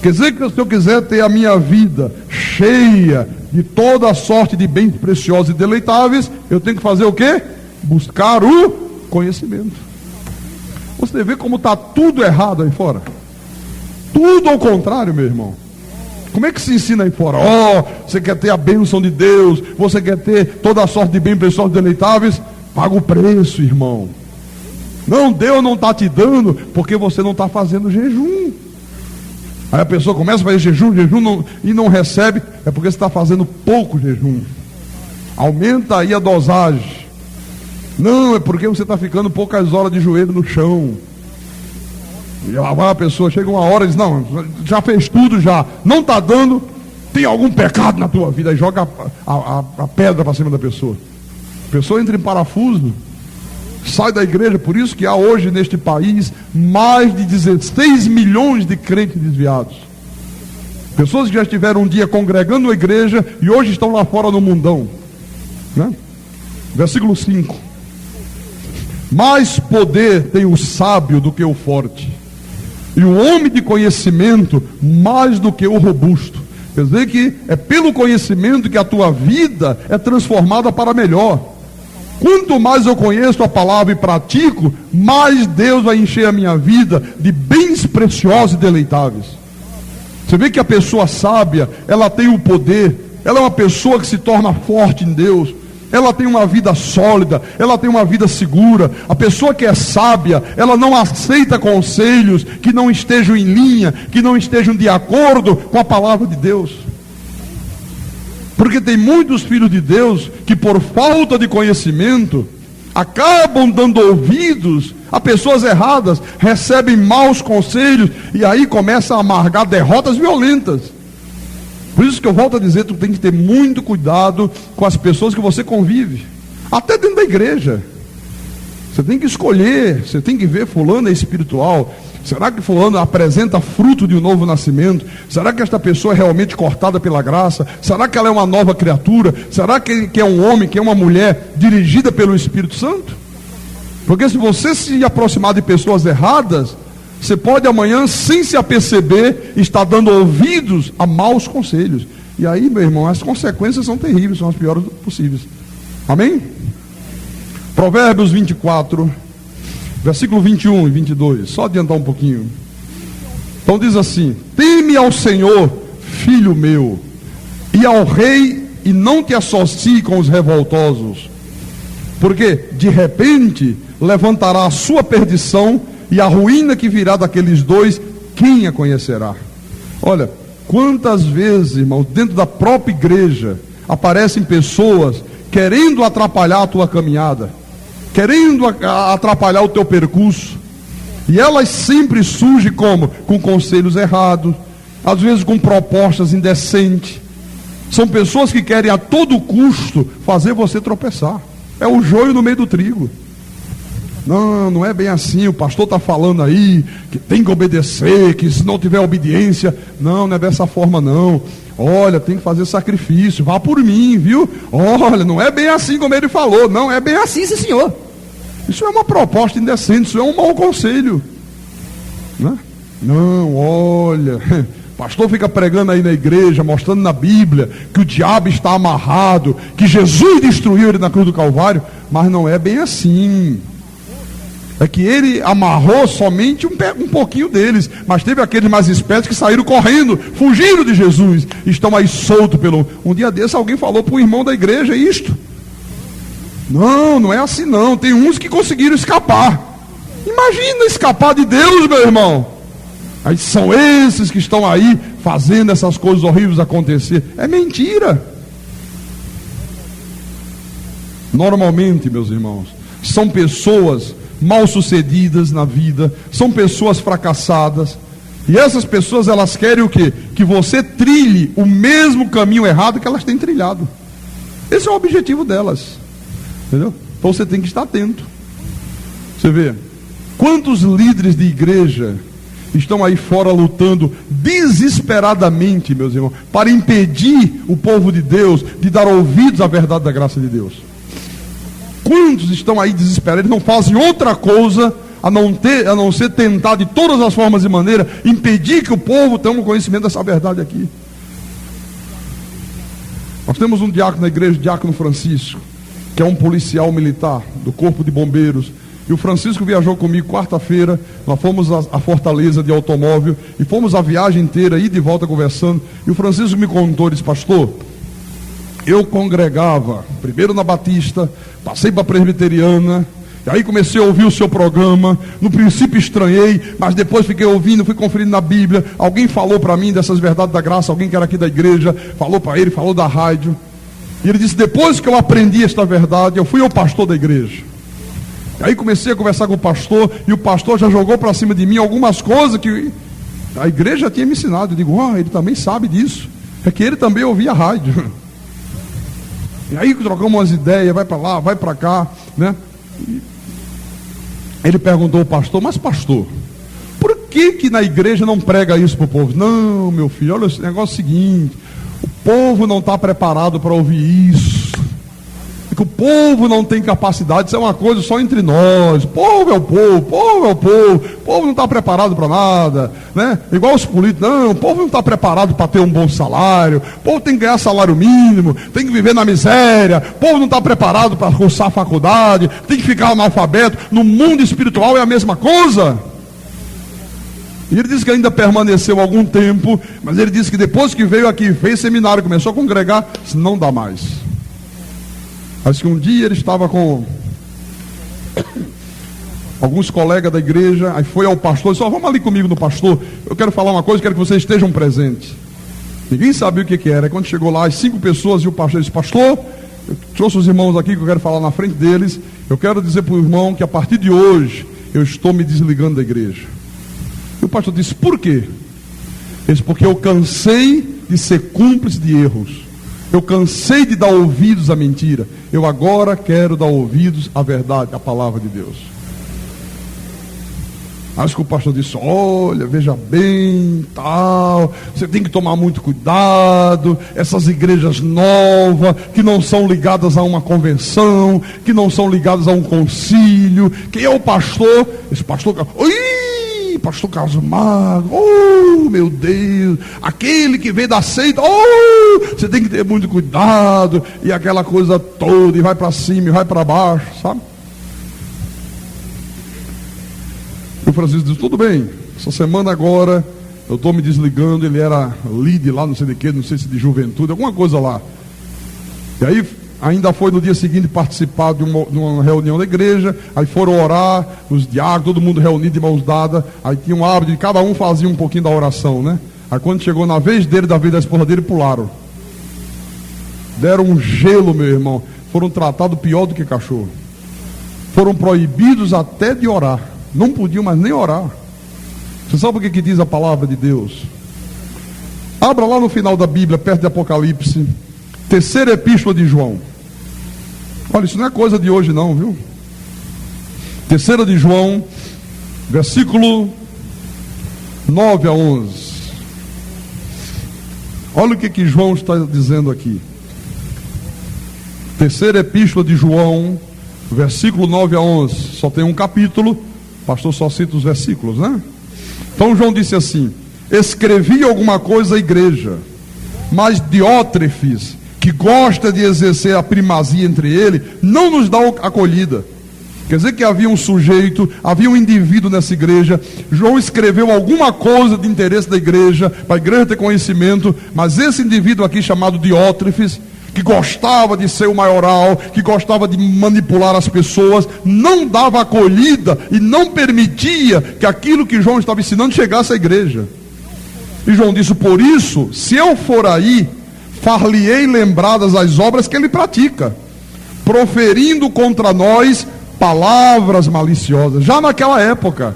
Quer dizer que se eu quiser ter a minha vida cheia de toda a sorte de bens preciosos e deleitáveis, eu tenho que fazer o quê? Buscar o conhecimento. Você vê como está tudo errado aí fora? Tudo ao contrário, meu irmão. Como é que se ensina aí fora? Você quer ter a bênção de Deus, você quer ter toda a sorte de bens preciosos e deleitáveis? Paga o preço, irmão. Não, Deus não está te dando porque você não está fazendo jejum. Aí a pessoa começa a fazer jejum e não recebe, é porque você está fazendo pouco jejum. Aumenta aí a dosagem. Não, é porque você está ficando poucas horas de joelho no chão. E a pessoa chega uma hora e diz: não, já fez tudo já, não está dando, tem algum pecado na tua vida. Aí joga a pedra para cima da pessoa. A pessoa entra em parafuso, sai da igreja. Por isso que há hoje neste país mais de 16 milhões de crentes desviados. Pessoas que já estiveram um dia congregando na igreja e hoje estão lá fora no mundão, né? Versículo 5: mais poder tem o sábio do que o forte, e o homem de conhecimento mais do que o robusto. Quer dizer que é pelo conhecimento que a tua vida é transformada para melhor. Quanto mais eu conheço a palavra e pratico, mais Deus vai encher a minha vida de bens preciosos e deleitáveis. Você vê que a pessoa sábia, ela tem o poder, ela é uma pessoa que se torna forte em Deus, ela tem uma vida sólida, ela tem uma vida segura. A pessoa que é sábia, ela não aceita conselhos que não estejam em linha, que não estejam de acordo com a palavra de Deus. Porque tem muitos filhos de Deus que por falta de conhecimento acabam dando ouvidos a pessoas erradas, recebem maus conselhos e aí começam a amargar derrotas violentas. Por isso que eu volto a dizer, tu tem que ter muito cuidado com as pessoas que você convive, até dentro da igreja. Você tem que escolher, você tem que ver, fulano é espiritual. Será que fulano apresenta fruto de um novo nascimento? Será que esta pessoa é realmente cortada pela graça? Será que ela é uma nova criatura? Será que é um homem, que é uma mulher dirigida pelo Espírito Santo? Porque se você se aproximar de pessoas erradas, você pode amanhã, sem se aperceber, estar dando ouvidos a maus conselhos. E aí, meu irmão, as consequências são terríveis, são as piores possíveis. Amém? Provérbios 24, versículo 21 e 22, só adiantar um pouquinho. Então diz assim: teme ao Senhor, filho meu, e ao rei, e não te associe com os revoltosos, porque de repente levantará a sua perdição, e a ruína que virá daqueles dois, quem a conhecerá? Olha, quantas vezes, irmão, dentro da própria igreja, aparecem pessoas querendo atrapalhar a tua caminhada, querendo atrapalhar o teu percurso. E elas sempre surgem como? Com conselhos errados, às vezes com propostas indecentes. São pessoas que querem a todo custo fazer você tropeçar. É o joio no meio do trigo. Não é bem assim, o pastor está falando aí que tem que obedecer, que se não tiver obediência, não é dessa forma não. Olha, tem que fazer sacrifício, vá por mim, viu? Olha, não é bem assim como ele falou, não é bem assim, sim senhor. Isso é uma proposta indecente, isso é um mau conselho, né? Não, olha, o pastor fica pregando aí na igreja, mostrando na Bíblia que o diabo está amarrado, que Jesus destruiu ele na cruz do Calvário, mas não é bem assim. É que ele amarrou somente um pouquinho deles, mas teve aqueles mais espertos que saíram correndo, fugindo de Jesus, estão aí soltos pelo... Um dia desse alguém falou para o irmão da igreja isto. Não é assim não, tem uns que conseguiram escapar. Imagina escapar de Deus, meu irmão. Aí são esses que estão aí fazendo essas coisas horríveis acontecer. É mentira. Normalmente, meus irmãos, são pessoas mal sucedidas na vida, são pessoas fracassadas, e essas pessoas elas querem o quê? Que você trilhe o mesmo caminho errado que elas têm trilhado. Esse é o objetivo delas, entendeu? Então você tem que estar atento. Você vê quantos líderes de igreja estão aí fora lutando desesperadamente, meus irmãos, para impedir o povo de Deus de dar ouvidos à verdade da graça de Deus. Quantos estão aí desesperados, eles não fazem outra coisa a não ser tentar de todas as formas e maneiras impedir que o povo tenha um conhecimento dessa verdade aqui. Nós temos um diácono na igreja, o diácono Francisco, que é um policial militar do Corpo de Bombeiros. E o Francisco viajou comigo quarta-feira, nós fomos a Fortaleza de automóvel, e fomos a viagem inteira, ida e volta conversando, e o Francisco me contou, disse: pastor, eu congregava, primeiro na Batista, passei para a Presbiteriana, e aí comecei a ouvir o seu programa, no princípio estranhei, mas depois fiquei ouvindo, fui conferindo na Bíblia, alguém falou para mim dessas verdades da graça, alguém que era aqui da igreja, falou para ele, falou da rádio, e ele disse: depois que eu aprendi esta verdade, eu fui ao pastor da igreja. E aí comecei a conversar com o pastor, e o pastor já jogou para cima de mim algumas coisas que a igreja tinha me ensinado. Eu digo: ele também sabe disso, é que ele também ouvia a rádio. E aí trocamos umas ideias, vai para lá, vai para cá, né? Ele perguntou ao pastor: mas pastor, por que na igreja não prega isso para o povo? Não, meu filho, olha, esse negócio é o seguinte, o povo não está preparado para ouvir isso. É que o povo não tem capacidade, isso é uma coisa só entre nós. O povo é o povo, o povo não está preparado para nada, né? Igual os políticos, não, o povo não está preparado para ter um bom salário, o povo tem que ganhar salário mínimo, tem que viver na miséria, o povo não está preparado para cursar a faculdade, tem que ficar analfabeto. No mundo espiritual é a mesma coisa. E ele disse que ainda permaneceu algum tempo, mas ele disse que depois que veio aqui, fez seminário, começou a congregar, disse: não dá mais. Acho que um dia ele estava com alguns colegas da igreja, aí foi ao pastor e disse: vamos ali comigo no pastor, eu quero falar uma coisa, quero que vocês estejam presentes. Ninguém sabia o que era. Aí quando chegou lá, as 5 pessoas, e o pastor disse: pastor, eu trouxe os irmãos aqui que eu quero falar na frente deles, eu quero dizer para o irmão que a partir de hoje eu estou me desligando da igreja. E o pastor disse: por quê? Ele disse: porque eu cansei de ser cúmplice de erros. Eu cansei de dar ouvidos à mentira. Eu agora quero dar ouvidos à verdade, à palavra de Deus. Acho que o pastor disse: olha, veja bem, tal, você tem que tomar muito cuidado. Essas igrejas novas, que não são ligadas a uma convenção, que não são ligadas a um concílio. Quem é o pastor? Esse pastor... pastor Carlos Magno, oh meu Deus, aquele que veio da seita, oh, você tem que ter muito cuidado, e aquela coisa toda, e vai para cima, e vai para baixo, sabe? E o Francisco disse: tudo bem, essa semana agora, eu estou me desligando. Ele era líder lá, não sei de quê, não sei se de juventude, alguma coisa lá. E aí, ainda foi no dia seguinte participar de uma reunião da igreja. Aí foram orar, os diáconos, todo mundo reunido de mãos dadas. Aí tinha um hábito de cada um fazia um pouquinho da oração, né? Aí quando chegou na vez dele, da vez da esposa dele, pularam. deram um gelo, meu irmão. Foram tratados pior do que cachorro. Foram proibidos até de orar. Não podiam mais nem orar. Você sabe o que diz a palavra de Deus? Abra lá no final da Bíblia, perto de Apocalipse, terceira epístola de João. Olha, isso não é coisa de hoje não, viu? Terceira de João, versículo 9 a 11. Olha o que João está dizendo aqui. Terceira epístola de João, versículo 9 a 11. Só tem um capítulo, o pastor só cita os versículos, né? Então João disse assim: escrevi alguma coisa à igreja, mas Diótrefes, que gosta de exercer a primazia entre ele, não nos dá acolhida. Quer dizer que havia um sujeito, havia um indivíduo nessa igreja. João escreveu alguma coisa de interesse da igreja, para a igreja ter conhecimento, mas esse indivíduo aqui chamado Diótrefes, que gostava de ser o maioral, que gostava de manipular as pessoas, não dava acolhida e não permitia que aquilo que João estava ensinando chegasse à igreja. E João disse: por isso, se eu for aí, far-lhe-ei lembradas as obras que ele pratica, proferindo contra nós palavras maliciosas. Já naquela época,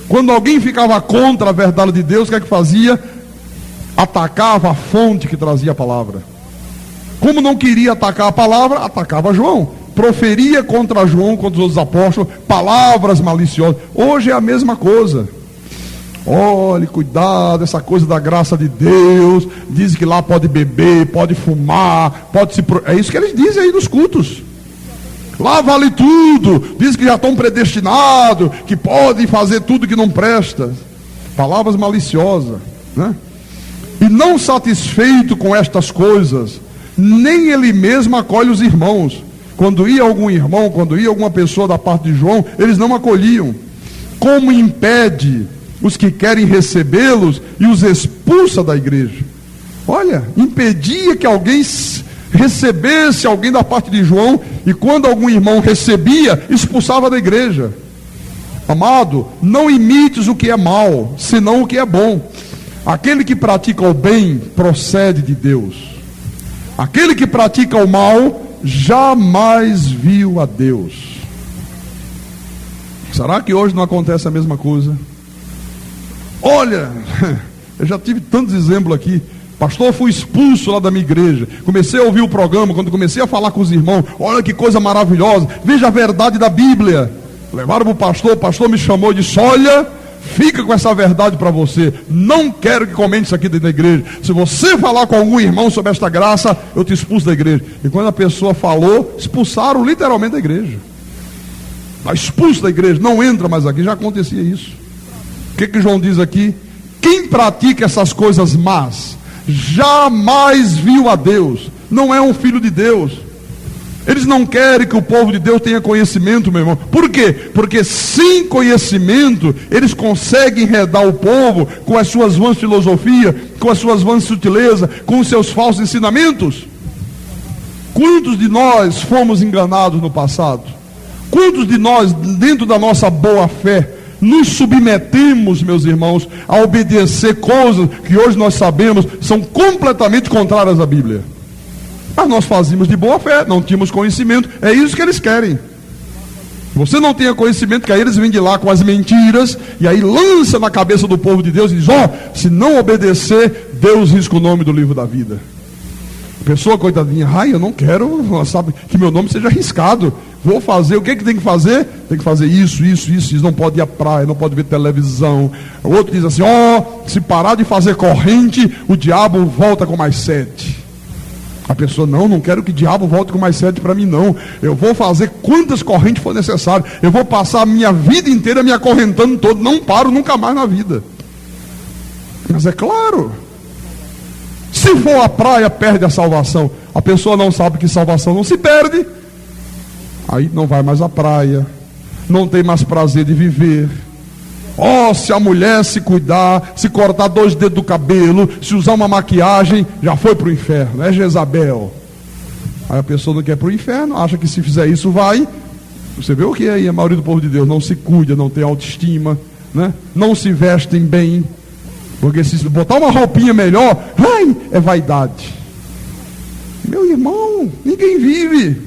quando alguém ficava contra a verdade de Deus, o que é que fazia? Atacava a fonte que trazia a palavra. Como não queria atacar a palavra, atacava João. Proferia contra João, contra os outros apóstolos, palavras maliciosas. Hoje é a mesma coisa. Olhe, cuidado, essa coisa da graça de Deus. Diz que lá pode beber, pode fumar, pode se... É isso que eles dizem aí nos cultos. Lá vale tudo. Diz que já estão predestinados, que podem fazer tudo que não presta. Palavras maliciosas, né? E não satisfeito com estas coisas, nem ele mesmo acolhe os irmãos. Quando ia algum irmão, quando ia alguma pessoa da parte de João, eles não acolhiam. Como impede os que querem recebê-los e os expulsa da igreja. Olha, impedia que alguém recebesse alguém da parte de João, e quando algum irmão recebia, expulsava da igreja. Amado, não imites o que é mal, senão o que é bom. Aquele que pratica o bem procede de Deus. Aquele que pratica o mal jamais viu a Deus. Será que hoje não acontece a mesma coisa? Olha, eu já tive tantos exemplos aqui. Pastor, fui expulso lá da minha igreja. Comecei a ouvir o programa, quando comecei a falar com os irmãos, olha que coisa maravilhosa, veja a verdade da Bíblia. Levaram para o pastor me chamou e disse: olha, fica com essa verdade para você. Não quero que comente isso aqui dentro da igreja. Se você falar com algum irmão sobre esta graça, eu te expulso da igreja. E quando a pessoa falou, expulsaram literalmente da igreja. Está expulso da igreja, não entra mais aqui. Já acontecia isso. O que João diz aqui? Quem pratica essas coisas más jamais viu a Deus, não é um filho de Deus. Eles não querem que o povo de Deus tenha conhecimento, meu irmão. Por quê? Porque sem conhecimento eles conseguem enredar o povo com as suas vãs filosofias, com as suas vãs sutilezas, com os seus falsos ensinamentos. Quantos de nós fomos enganados no passado? Quantos de nós, dentro da nossa boa fé, nos submetemos, meus irmãos, a obedecer coisas que hoje nós sabemos são completamente contrárias à Bíblia? Mas nós fazíamos de boa fé, não tínhamos conhecimento. É isso que eles querem. Você não tenha conhecimento, que aí eles vêm de lá com as mentiras, e aí lança na cabeça do povo de Deus e diz: se não obedecer, Deus risca o nome do livro da vida. Pessoa coitadinha: eu não quero, sabe, que meu nome seja arriscado. Vou fazer, o que tem que fazer? Tem que fazer isso. Não pode ir à praia, não pode ver televisão. O outro diz assim: se parar de fazer corrente, o diabo volta com mais 7. A pessoa: não quero que o diabo volte com mais 7 para mim, não. Eu vou fazer quantas correntes for necessário. Eu vou passar a minha vida inteira me acorrentando todo. Não paro nunca mais na vida. Mas é claro, se for à praia, perde a salvação. A pessoa não sabe que salvação não se perde. Aí não vai mais à praia, não tem mais prazer de viver. Se a mulher se cuidar, se cortar 2 dedos do cabelo, se usar uma maquiagem, já foi para o inferno, é Jezabel. Aí a pessoa não quer para o inferno, acha que se fizer isso vai. Você vê o que é aí? A maioria do povo de Deus não se cuida, não tem autoestima, né? Não se vestem bem, porque se botar uma roupinha melhor, é vaidade. meu irmão, ninguém vive.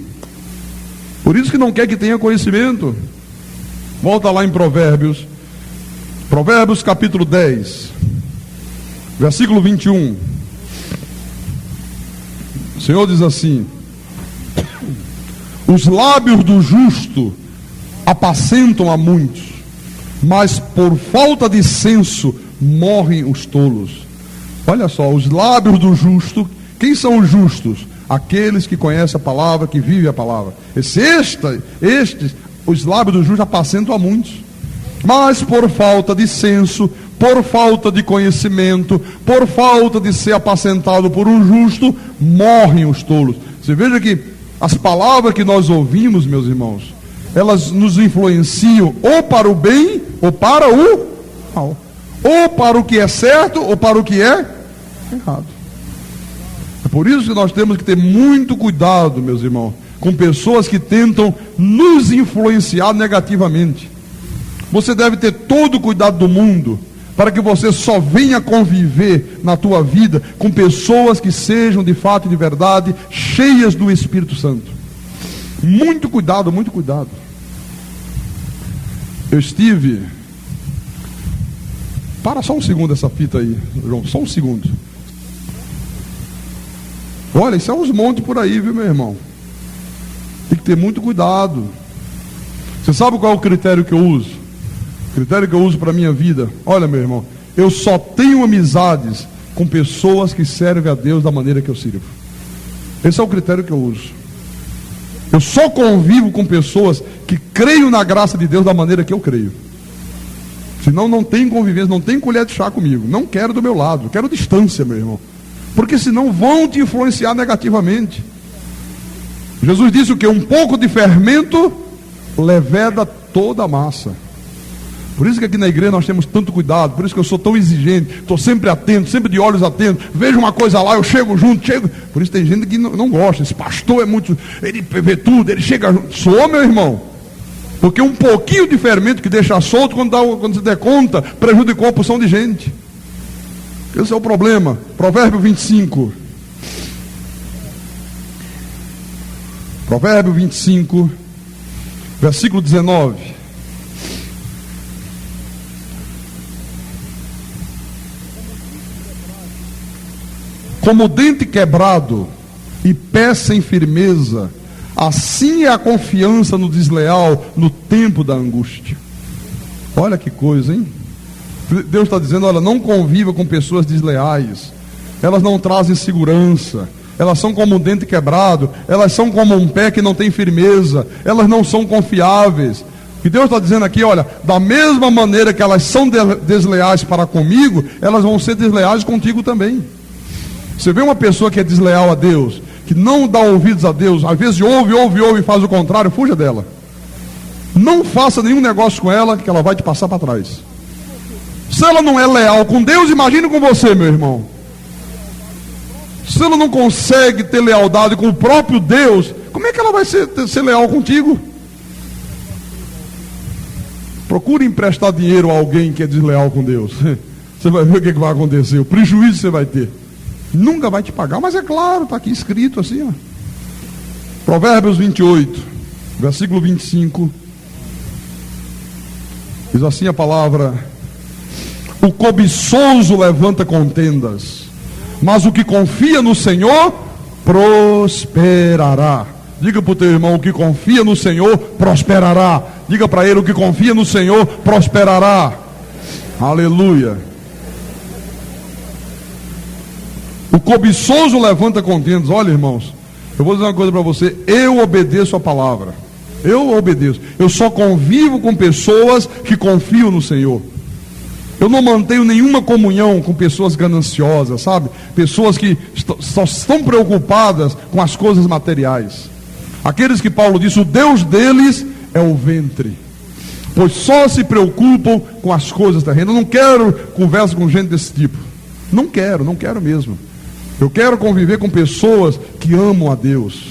Por isso que não quer que tenha conhecimento. Volta lá em Provérbios. Provérbios capítulo 10, versículo 21. O Senhor diz assim: os lábios do justo apacentam a muitos, mas por falta de senso morrem os tolos. Olha só, os lábios do justo. Quem são os justos? Aqueles que conhecem a palavra, que vivem a palavra. Os lábios do justo apacentam a muitos, mas por falta de senso, por falta de conhecimento, por falta de ser apacentado por um justo, morrem os tolos. Você veja que as palavras que nós ouvimos, meus irmãos, elas nos influenciam ou para o bem ou para o mal, ou para o que é certo ou para o que é errado. É por isso que nós temos que ter muito cuidado, meus irmãos, com pessoas que tentam nos influenciar negativamente. Você deve ter todo o cuidado do mundo para que você só venha conviver na tua vida com pessoas que sejam de fato e de verdade cheias do Espírito Santo. Muito cuidado, muito cuidado. Eu estive... Para só um segundo essa fita aí, João, só um segundo. Olha, isso é uns montes por aí, viu, meu irmão? Tem que ter muito cuidado. Você sabe qual é o critério que eu uso? O critério que eu uso para a minha vida. Olha, meu irmão, eu só tenho amizades com pessoas que servem a Deus da maneira que eu sirvo. Esse é o critério que eu uso. Eu só convivo com pessoas que creem na graça de Deus da maneira que eu creio. Senão não tem convivência, não tem colher de chá comigo. Não quero do meu lado, quero distância, meu irmão. Porque senão vão te influenciar negativamente. Jesus disse o que? Um pouco de fermento leveda toda a massa. Por isso que aqui na igreja nós temos tanto cuidado. Por isso que eu sou tão exigente. Estou sempre atento, sempre de olhos atentos. Vejo uma coisa lá, eu chego junto, chego. Por isso tem gente que não gosta. Esse pastor é muito... Ele vê tudo, ele chega junto. Sou, meu irmão. Porque um pouquinho de fermento que deixa solto, quando você der conta, prejudicou a porção de gente. Esse é o problema. Provérbio 25. Provérbio 25, versículo 19. Como dente quebrado e pé sem firmeza, assim é a confiança no desleal no tempo da angústia. Olha que coisa, hein? Deus está dizendo, olha, não conviva com pessoas desleais. Elas não trazem segurança. Elas são como um dente quebrado. Elas são como um pé que não tem firmeza. Elas não são confiáveis. E Deus está dizendo aqui, olha, da mesma maneira que elas são desleais para comigo, elas vão ser desleais contigo também. Você vê uma pessoa que é desleal a Deus, que não dá ouvidos a Deus, às vezes ouve e faz o contrário, fuja dela. Não faça nenhum negócio com ela, que ela vai te passar para trás. Se ela não é leal com Deus, imagine com você, meu irmão. Se ela não consegue ter lealdade com o próprio Deus, como é que ela vai ser leal contigo? Procure emprestar dinheiro a alguém que é desleal com Deus. Você vai ver o que vai acontecer, o prejuízo que você vai ter. Nunca vai te pagar, mas é claro, está aqui escrito assim, ó. Provérbios 28, versículo 25. Diz assim a palavra: o cobiçoso levanta contendas, mas o que confia no Senhor prosperará. Diga para o teu irmão, o que confia no Senhor prosperará. Diga para ele, o que confia no Senhor prosperará. Aleluia. O cobiçoso levanta contendas. Olha, irmãos, eu vou dizer uma coisa para você. Eu obedeço a palavra. Eu obedeço. Eu só convivo com pessoas que confiam no Senhor. Eu não mantenho nenhuma comunhão com pessoas gananciosas, sabe? Pessoas que só estão preocupadas com as coisas materiais. Aqueles que Paulo disse, o Deus deles é o ventre, pois só se preocupam com as coisas terrenas. Eu não quero conversa com gente desse tipo. Não quero mesmo. Eu quero conviver com pessoas que amam a Deus.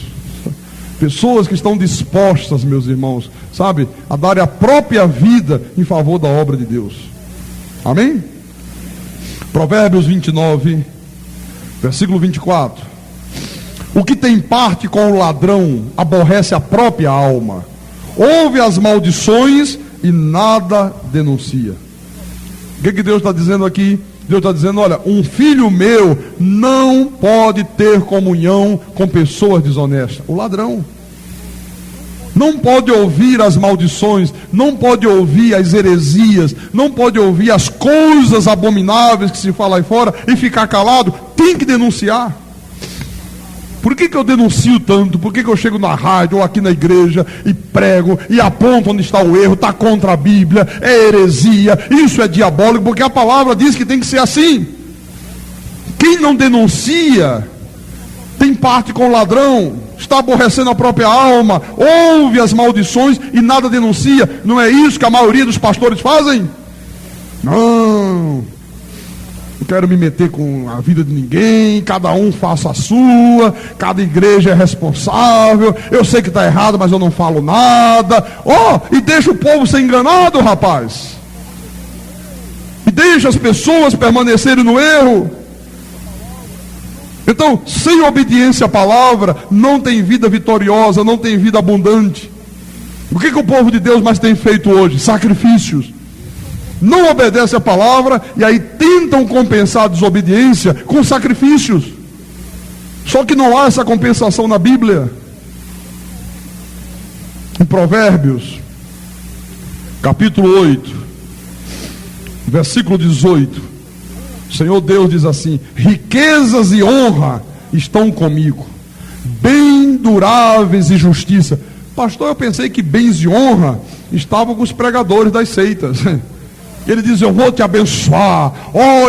Pessoas que estão dispostas, meus irmãos, sabe, a darem a própria vida em favor da obra de Deus. Amém? Provérbios 29, versículo 24. O que tem parte com o ladrão aborrece a própria alma. Ouve as maldições e nada denuncia. O que Deus está dizendo aqui? Deus está dizendo, olha, um filho meu não pode ter comunhão com pessoas desonestas. O ladrão não pode ouvir as maldições, não pode ouvir as heresias, não pode ouvir as coisas abomináveis que se fala aí fora e ficar calado. Tem que denunciar. Por que eu denuncio tanto? Por que eu chego na rádio ou aqui na igreja e prego e aponto onde está o erro? Está contra a Bíblia, é heresia, isso é diabólico, porque a palavra diz que tem que ser assim. Quem não denuncia tem parte com o ladrão, está aborrecendo a própria alma, ouve as maldições e nada denuncia. Não é isso que a maioria dos pastores fazem? Não quero me meter com a vida de ninguém, cada um faça a sua, cada igreja é responsável, eu sei que está errado, mas eu não falo nada. E deixa o povo ser enganado, rapaz, e deixa as pessoas permanecerem no erro. Então, sem obediência à palavra, não tem vida vitoriosa, não tem vida abundante. O que o povo de Deus mais tem feito hoje? Sacrifícios. Não obedece a palavra e aí tentam compensar a desobediência com sacrifícios. Só que não há essa compensação na Bíblia. Em Provérbios, capítulo 8, versículo 18, o Senhor Deus diz assim: riquezas e honra estão comigo, bem duráveis e justiça. Pastor, eu pensei que bens e honra estavam com os pregadores das seitas. Ele diz, eu vou te abençoar,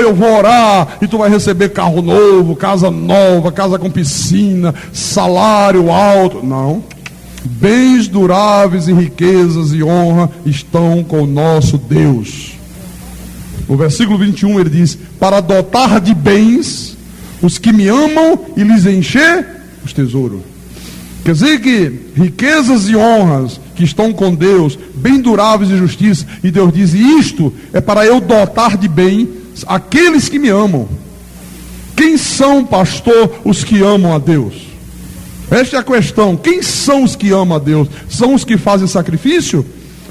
eu vou orar, e tu vai receber carro novo, casa nova, casa com piscina, salário alto. Não. Bens duráveis e riquezas e honra estão com o nosso Deus. No versículo 21 ele diz, para dotar de bens os que me amam e lhes encher os tesouros. Quer dizer que riquezas e honras que estão com Deus, bem duráveis e justiça, e Deus diz, isto é para eu dotar de bem aqueles que me amam. Quem são, pastor, os que amam a Deus? Esta é a questão. Quem são os que amam a Deus? São os que fazem sacrifício?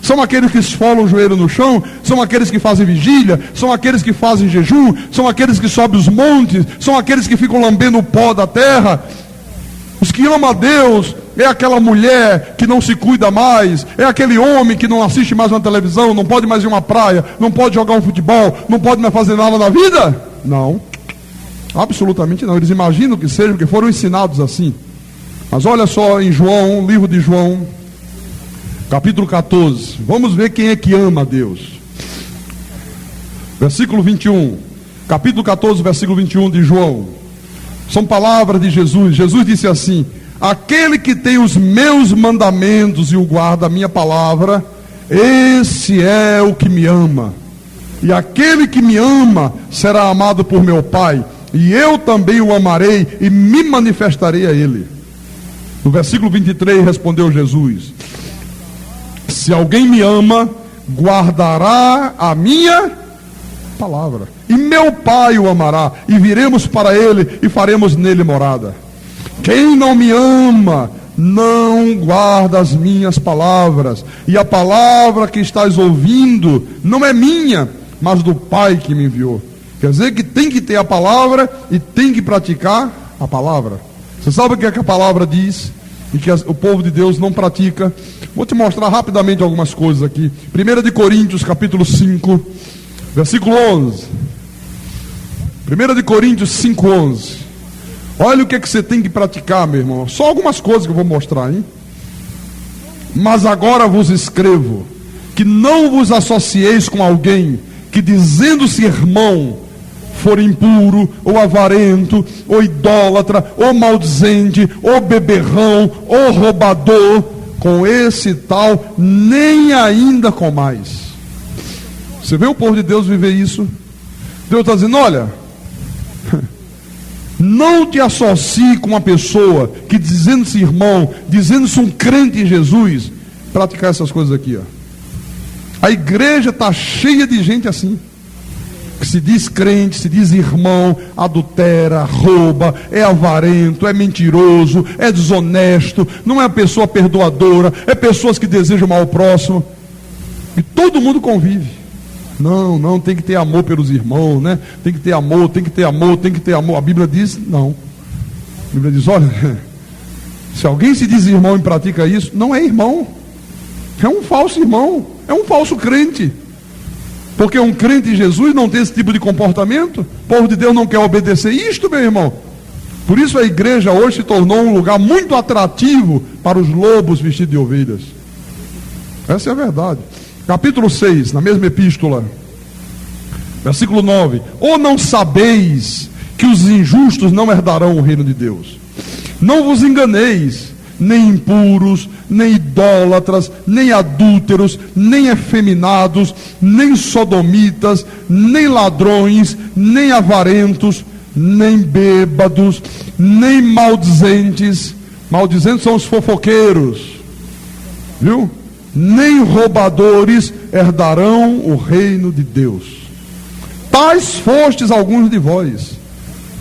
São aqueles que esfolam o joelho no chão? São aqueles que fazem vigília? São aqueles que fazem jejum? São aqueles que sobem os montes? São aqueles que ficam lambendo o pó da terra? Os que amam a Deus é aquela mulher que não se cuida mais, é aquele homem que não assiste mais uma televisão, não pode mais ir uma praia, não pode jogar um futebol, não pode mais fazer nada na vida? Não, absolutamente não. Eles imaginam que seja, porque foram ensinados assim. Mas olha só em João, livro de João, capítulo 14, vamos ver quem é que ama a Deus. Versículo 21, capítulo 14, versículo 21 de João. São palavras de Jesus. Jesus disse assim: aquele que tem os meus mandamentos e o guarda a minha palavra, esse é o que me ama. E aquele que me ama será amado por meu Pai, e eu também o amarei e me manifestarei a ele. No versículo 23 respondeu Jesus: se alguém me ama, guardará a minha palavra, e meu Pai o amará, e viremos para ele e faremos nele morada. Quem não me ama não guarda as minhas palavras, e a palavra que estás ouvindo não é minha, mas do Pai que me enviou. Quer dizer que tem que ter a palavra e tem que praticar a palavra. Você sabe o que é que a palavra diz e que o povo de Deus não pratica? Vou te mostrar rapidamente algumas coisas aqui. 1 de Coríntios capítulo 5, versículo 11. 1 de Coríntios 5, 11. Olha o que é que você tem que praticar, meu irmão. Só algumas coisas que eu vou mostrar, hein? Mas agora vos escrevo que não vos associeis com alguém que, dizendo-se irmão, for impuro, ou avarento, ou idólatra, ou maldizente, ou beberrão, ou roubador. Com esse tal nem ainda comais. Você vê o povo de Deus viver isso? Deus está dizendo, olha, não te associe com uma pessoa que, dizendo-se irmão, dizendo-se um crente em Jesus, praticar essas coisas aqui, ó. A igreja está cheia de gente assim, que se diz crente, se diz irmão, adultera, rouba, é avarento, é mentiroso, é desonesto, não é uma pessoa perdoadora, é pessoas que desejam mal ao próximo. E todo mundo convive. Não, tem que ter amor pelos irmãos, né? Tem que ter amor, tem que ter amor, tem que ter amor. A Bíblia diz, não. A Bíblia diz, olha, se alguém se diz irmão e pratica isso, não é irmão. É um falso irmão, é um falso crente. Porque um crente em Jesus não tem esse tipo de comportamento. O povo de Deus não quer obedecer isto, meu irmão. Por isso a igreja hoje se tornou um lugar muito atrativo para os lobos vestidos de ovelhas. Essa é a verdade. Capítulo 6, na mesma epístola, versículo 9: ou não sabeis que os injustos não herdarão o reino de Deus? Não vos enganeis, nem impuros, nem idólatras, nem adúlteros, nem efeminados, nem sodomitas, nem ladrões, nem avarentos, nem bêbados, nem maldizentes. Maldizentes são os fofoqueiros, viu? Nem roubadores herdarão o reino de Deus. Tais fostes alguns de vós.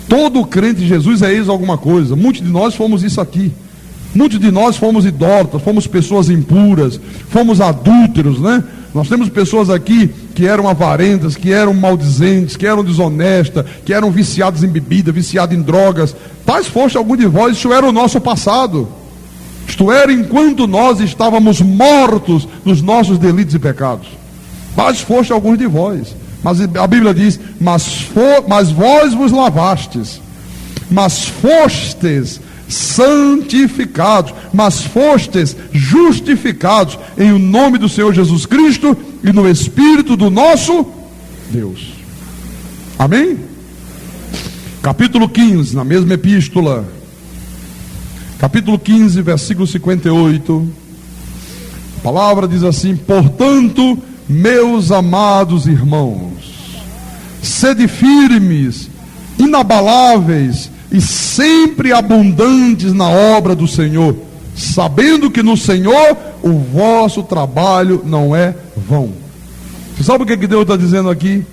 Todo crente em Jesus é ex alguma coisa. Muitos de nós fomos isso aqui. Muitos de nós fomos idólatras, fomos pessoas impuras, fomos adúlteros, né? Nós temos pessoas aqui que eram avarentas, que eram maldizentes, que eram desonestas, que eram viciados em bebida, viciados em drogas. Tais foste algum de vós, isso era o nosso passado. Isto era enquanto nós estávamos mortos nos nossos delitos e pecados. Tais foste alguns de vós. Mas a Bíblia diz, mas vós vos lavastes, mas fostes santificados, mas fostes justificados em o nome do Senhor Jesus Cristo e no Espírito do nosso Deus. Amém? Capítulo 15, na mesma epístola, capítulo 15, versículo 58, a palavra diz assim: portanto, meus amados irmãos, sede firmes, inabaláveis e sempre abundantes na obra do Senhor, sabendo que no Senhor o vosso trabalho não é vão. Você sabe o que Deus está dizendo aqui?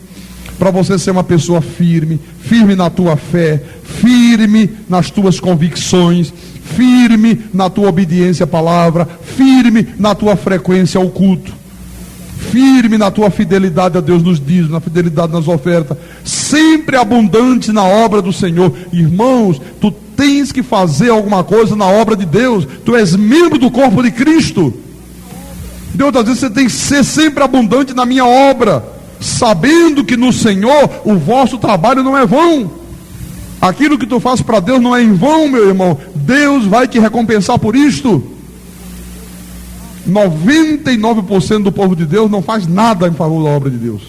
Para você ser uma pessoa firme, firme na tua fé, firme nas tuas convicções, firme na tua obediência à palavra, firme na tua frequência ao culto, firme na tua fidelidade a Deus nos dízimos, na fidelidade nas ofertas, sempre abundante na obra do Senhor. Irmãos, tu tens que fazer alguma coisa na obra de Deus. Tu és membro do corpo de Cristo. Deus está dizendo, você tem que ser sempre abundante na minha obra, sabendo que no Senhor o vosso trabalho não é vão. Aquilo que tu faz para Deus não é em vão, meu irmão. Deus vai te recompensar por isto. 99% do povo de Deus não faz nada em favor da obra de Deus.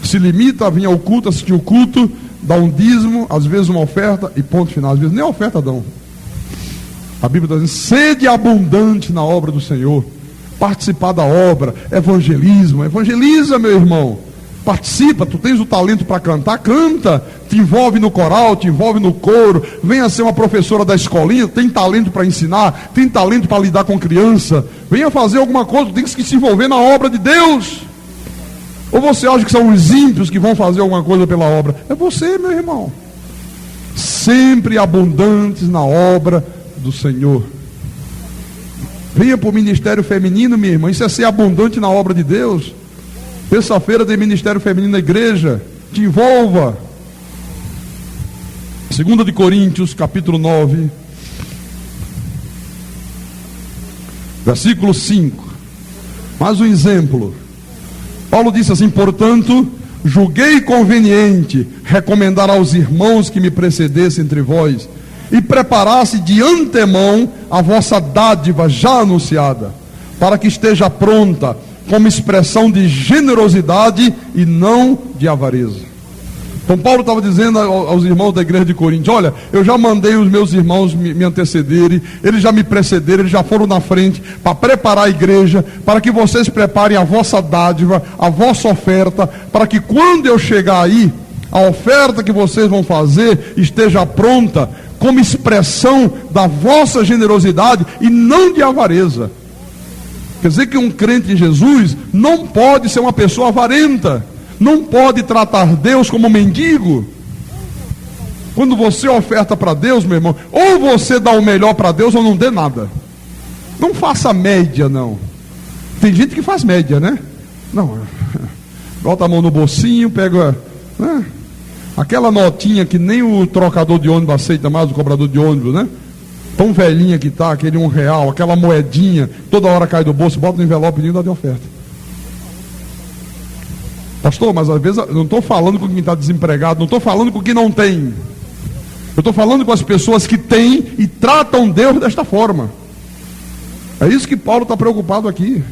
Se limita a vir ao culto, assistir o culto, dar um dízimo, às vezes uma oferta e ponto final. Às vezes nem oferta dão. A Bíblia está dizendo, sede abundante na obra do Senhor. Participar da obra, evangelismo. Evangeliza, meu irmão. Participa, tu tens o talento para cantar, canta, te envolve no coral, te envolve no coro, venha ser uma professora da escolinha, tem talento para ensinar, tem talento para lidar com criança, venha fazer alguma coisa, tu tens que se envolver na obra de Deus. Ou você acha que são os ímpios que vão fazer alguma coisa pela obra? É você, meu irmão. Sempre abundantes na obra do Senhor. Venha para o ministério feminino, minha irmã, isso é ser abundante na obra de Deus. Terça-feira tem ministério feminino na igreja, te envolva. 2 de Coríntios, capítulo 9, versículo 5. Mais um exemplo. Paulo disse assim: portanto, julguei conveniente recomendar aos irmãos que me precedessem entre vós, e preparasse de antemão a vossa dádiva já anunciada, para que esteja pronta, como expressão de generosidade e não de avareza. Então Paulo estava dizendo aos irmãos da igreja de Corinto: olha, eu já mandei os meus irmãos me antecederem, eles já me precederem, eles já foram na frente para preparar a igreja, para que vocês preparem a vossa dádiva, a vossa oferta, para que quando eu chegar aí, a oferta que vocês vão fazer esteja pronta, como expressão da vossa generosidade e não de avareza. Quer dizer que um crente em Jesus não pode ser uma pessoa avarenta, não pode tratar Deus como mendigo. Quando você oferta para Deus, meu irmão, ou você dá o melhor para Deus ou não dê nada. Não faça média, não. Tem gente que faz média, né? Não, bota a mão no bolsinho, pega, né? Aquela notinha que nem o trocador de ônibus aceita mais, o cobrador de ônibus, né? Tão velhinha que tá, aquele R$1, aquela moedinha, toda hora cai do bolso, bota no envelope e dá de oferta. Pastor, mas às vezes eu não estou falando com quem está desempregado, não estou falando com quem não tem. Eu estou falando com as pessoas que têm e tratam Deus desta forma. É isso que Paulo está preocupado aqui.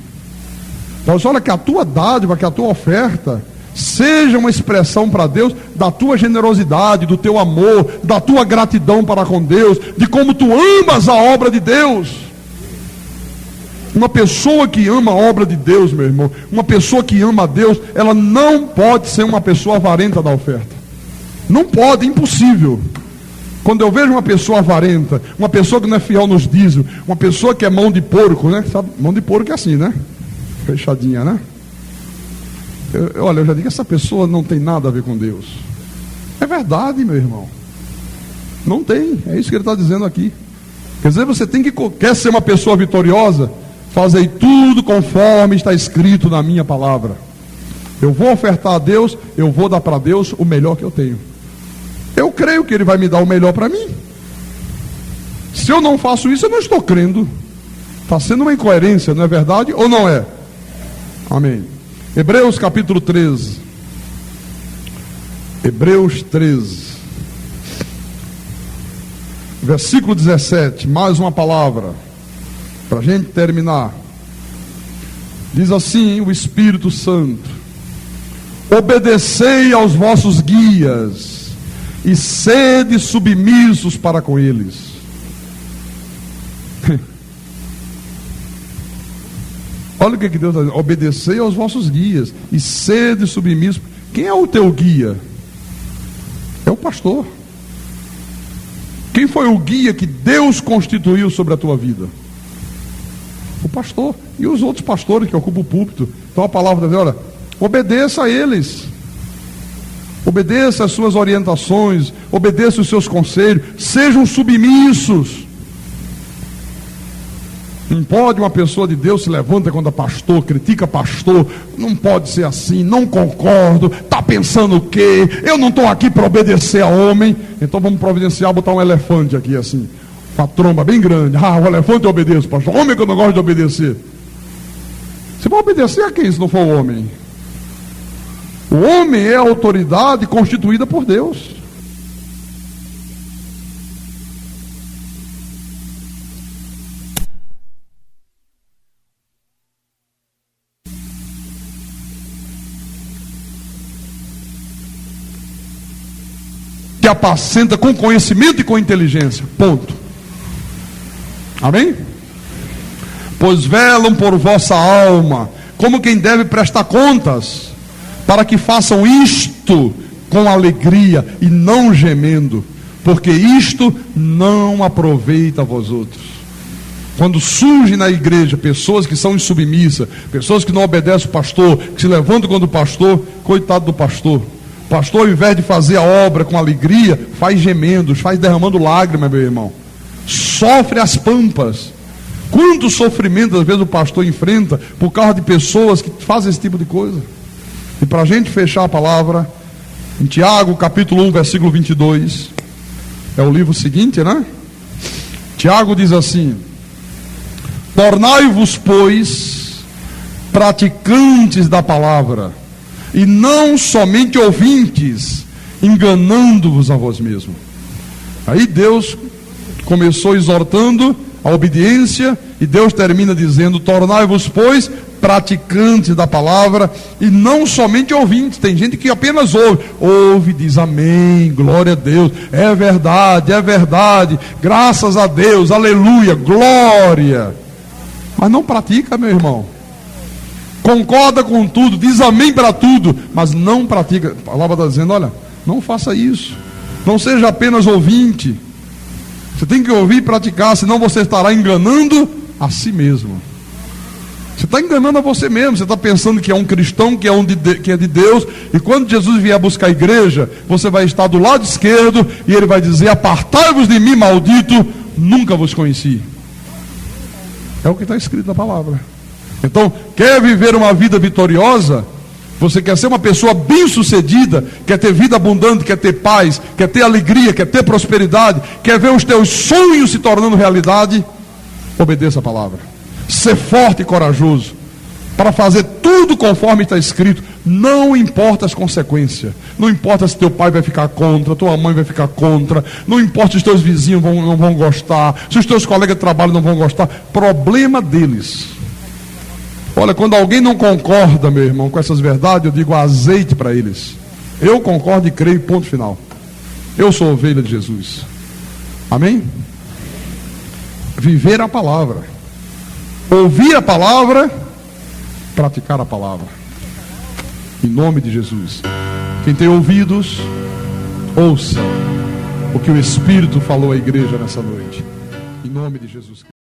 Paulo diz, olha, que a tua dádiva, que a tua oferta seja uma expressão para Deus da tua generosidade, do teu amor, da tua gratidão para com Deus, de como tu amas a obra de Deus. Uma pessoa que ama a obra de Deus, meu irmão, uma pessoa que ama a Deus, ela não pode ser uma pessoa avarenta da oferta. Não pode, é impossível. Quando eu vejo uma pessoa avarenta, uma pessoa que não é fiel nos dízimos, uma pessoa que é mão de porco, né? Sabe, mão de porco é assim, né? Fechadinha, né? Olha, eu já digo que essa pessoa não tem nada a ver com Deus. É verdade, meu irmão. Não tem, é isso que ele está dizendo aqui. Quer dizer, você tem que, quer ser uma pessoa vitoriosa, fazei tudo conforme está escrito na minha palavra. Eu vou ofertar a Deus, eu vou dar para Deus o melhor que eu tenho. Eu creio que Ele vai me dar o melhor para mim. Se eu não faço isso, eu não estou crendo. Está sendo uma incoerência, não é verdade? Ou não é? Amém. Hebreus capítulo 13. Hebreus 13. Versículo 17. Mais uma palavra para a gente terminar. Diz assim o Espírito Santo: obedecei aos vossos guias e sede submissos para com eles. Olha o que Deus está dizendo: obedecei aos vossos guias e sede submissos. Quem é o teu guia? É o pastor. Quem foi o guia que Deus constituiu sobre a tua vida? O pastor. E os outros pastores que ocupam o púlpito. Então a palavra de Deus, olha, obedeça a eles. Obedeça as suas orientações, obedeça os seus conselhos, sejam submissos. Não pode uma pessoa de Deus se levanta contra pastor, critica pastor, não pode ser assim, não concordo, está pensando o quê? Eu não estou aqui para obedecer a homem, então vamos providenciar, botar um elefante aqui assim, com a tromba bem grande. Ah, o elefante eu obedeço, pastor, homem que eu não gosto de obedecer. Você vai obedecer a quem se não for o homem? O homem é a autoridade constituída por Deus. Que apacenta com conhecimento e com inteligência. Ponto. Amém? Pois velam por vossa alma, como quem deve prestar contas, para que façam isto com alegria e não gemendo, porque isto não aproveita a vós outros. Quando surgem na igreja pessoas que são insubmissas, pessoas que não obedecem o pastor, que se levantam contra o pastor, coitado do pastor. O pastor, ao invés de fazer a obra com alegria, faz gemendo, faz derramando lágrimas, meu irmão. Sofre as pampas. Quanto sofrimento às vezes o pastor enfrenta por causa de pessoas que fazem esse tipo de coisa. E para a gente fechar a palavra, em Tiago capítulo 1, versículo 22, é o livro seguinte, né? Tiago diz assim: tornai-vos, pois, praticantes da palavra, e não somente ouvintes, enganando-vos a vós mesmos. Aí Deus começou exortando a obediência, e Deus termina dizendo: tornai-vos, pois, praticantes da palavra, e não somente ouvintes. Tem gente que apenas ouve, diz amém, glória a Deus, é verdade, graças a Deus, aleluia, glória, mas não pratica, meu irmão. Concorda com tudo, diz amém para tudo, mas não pratica. A palavra está dizendo: olha, não faça isso, não seja apenas ouvinte. Você tem que ouvir e praticar, senão você estará enganando a si mesmo. Você está enganando a você mesmo. Você está pensando que é um cristão, que é de Deus. E quando Jesus vier buscar a igreja, você vai estar do lado esquerdo e ele vai dizer: apartai-vos de mim, maldito, nunca vos conheci. É o que está escrito na palavra. Então, quer viver uma vida vitoriosa? Você quer ser uma pessoa bem-sucedida? Quer ter vida abundante? Quer ter paz? Quer ter alegria? Quer ter prosperidade? Quer ver os teus sonhos se tornando realidade? Obedeça a palavra. Ser forte e corajoso para fazer tudo conforme está escrito. Não importa as consequências. Não importa se teu pai vai ficar contra, tua mãe vai ficar contra. Não importa se os teus vizinhos não vão gostar, se os teus colegas de trabalho não vão gostar. Problema deles. Olha, quando alguém não concorda, meu irmão, com essas verdades, eu digo azeite para eles. Eu concordo e creio, ponto final. Eu sou ovelha de Jesus. Amém? Viver a palavra. Ouvir a palavra, praticar a palavra. Em nome de Jesus. Quem tem ouvidos, ouça o que o Espírito falou à igreja nessa noite. Em nome de Jesus.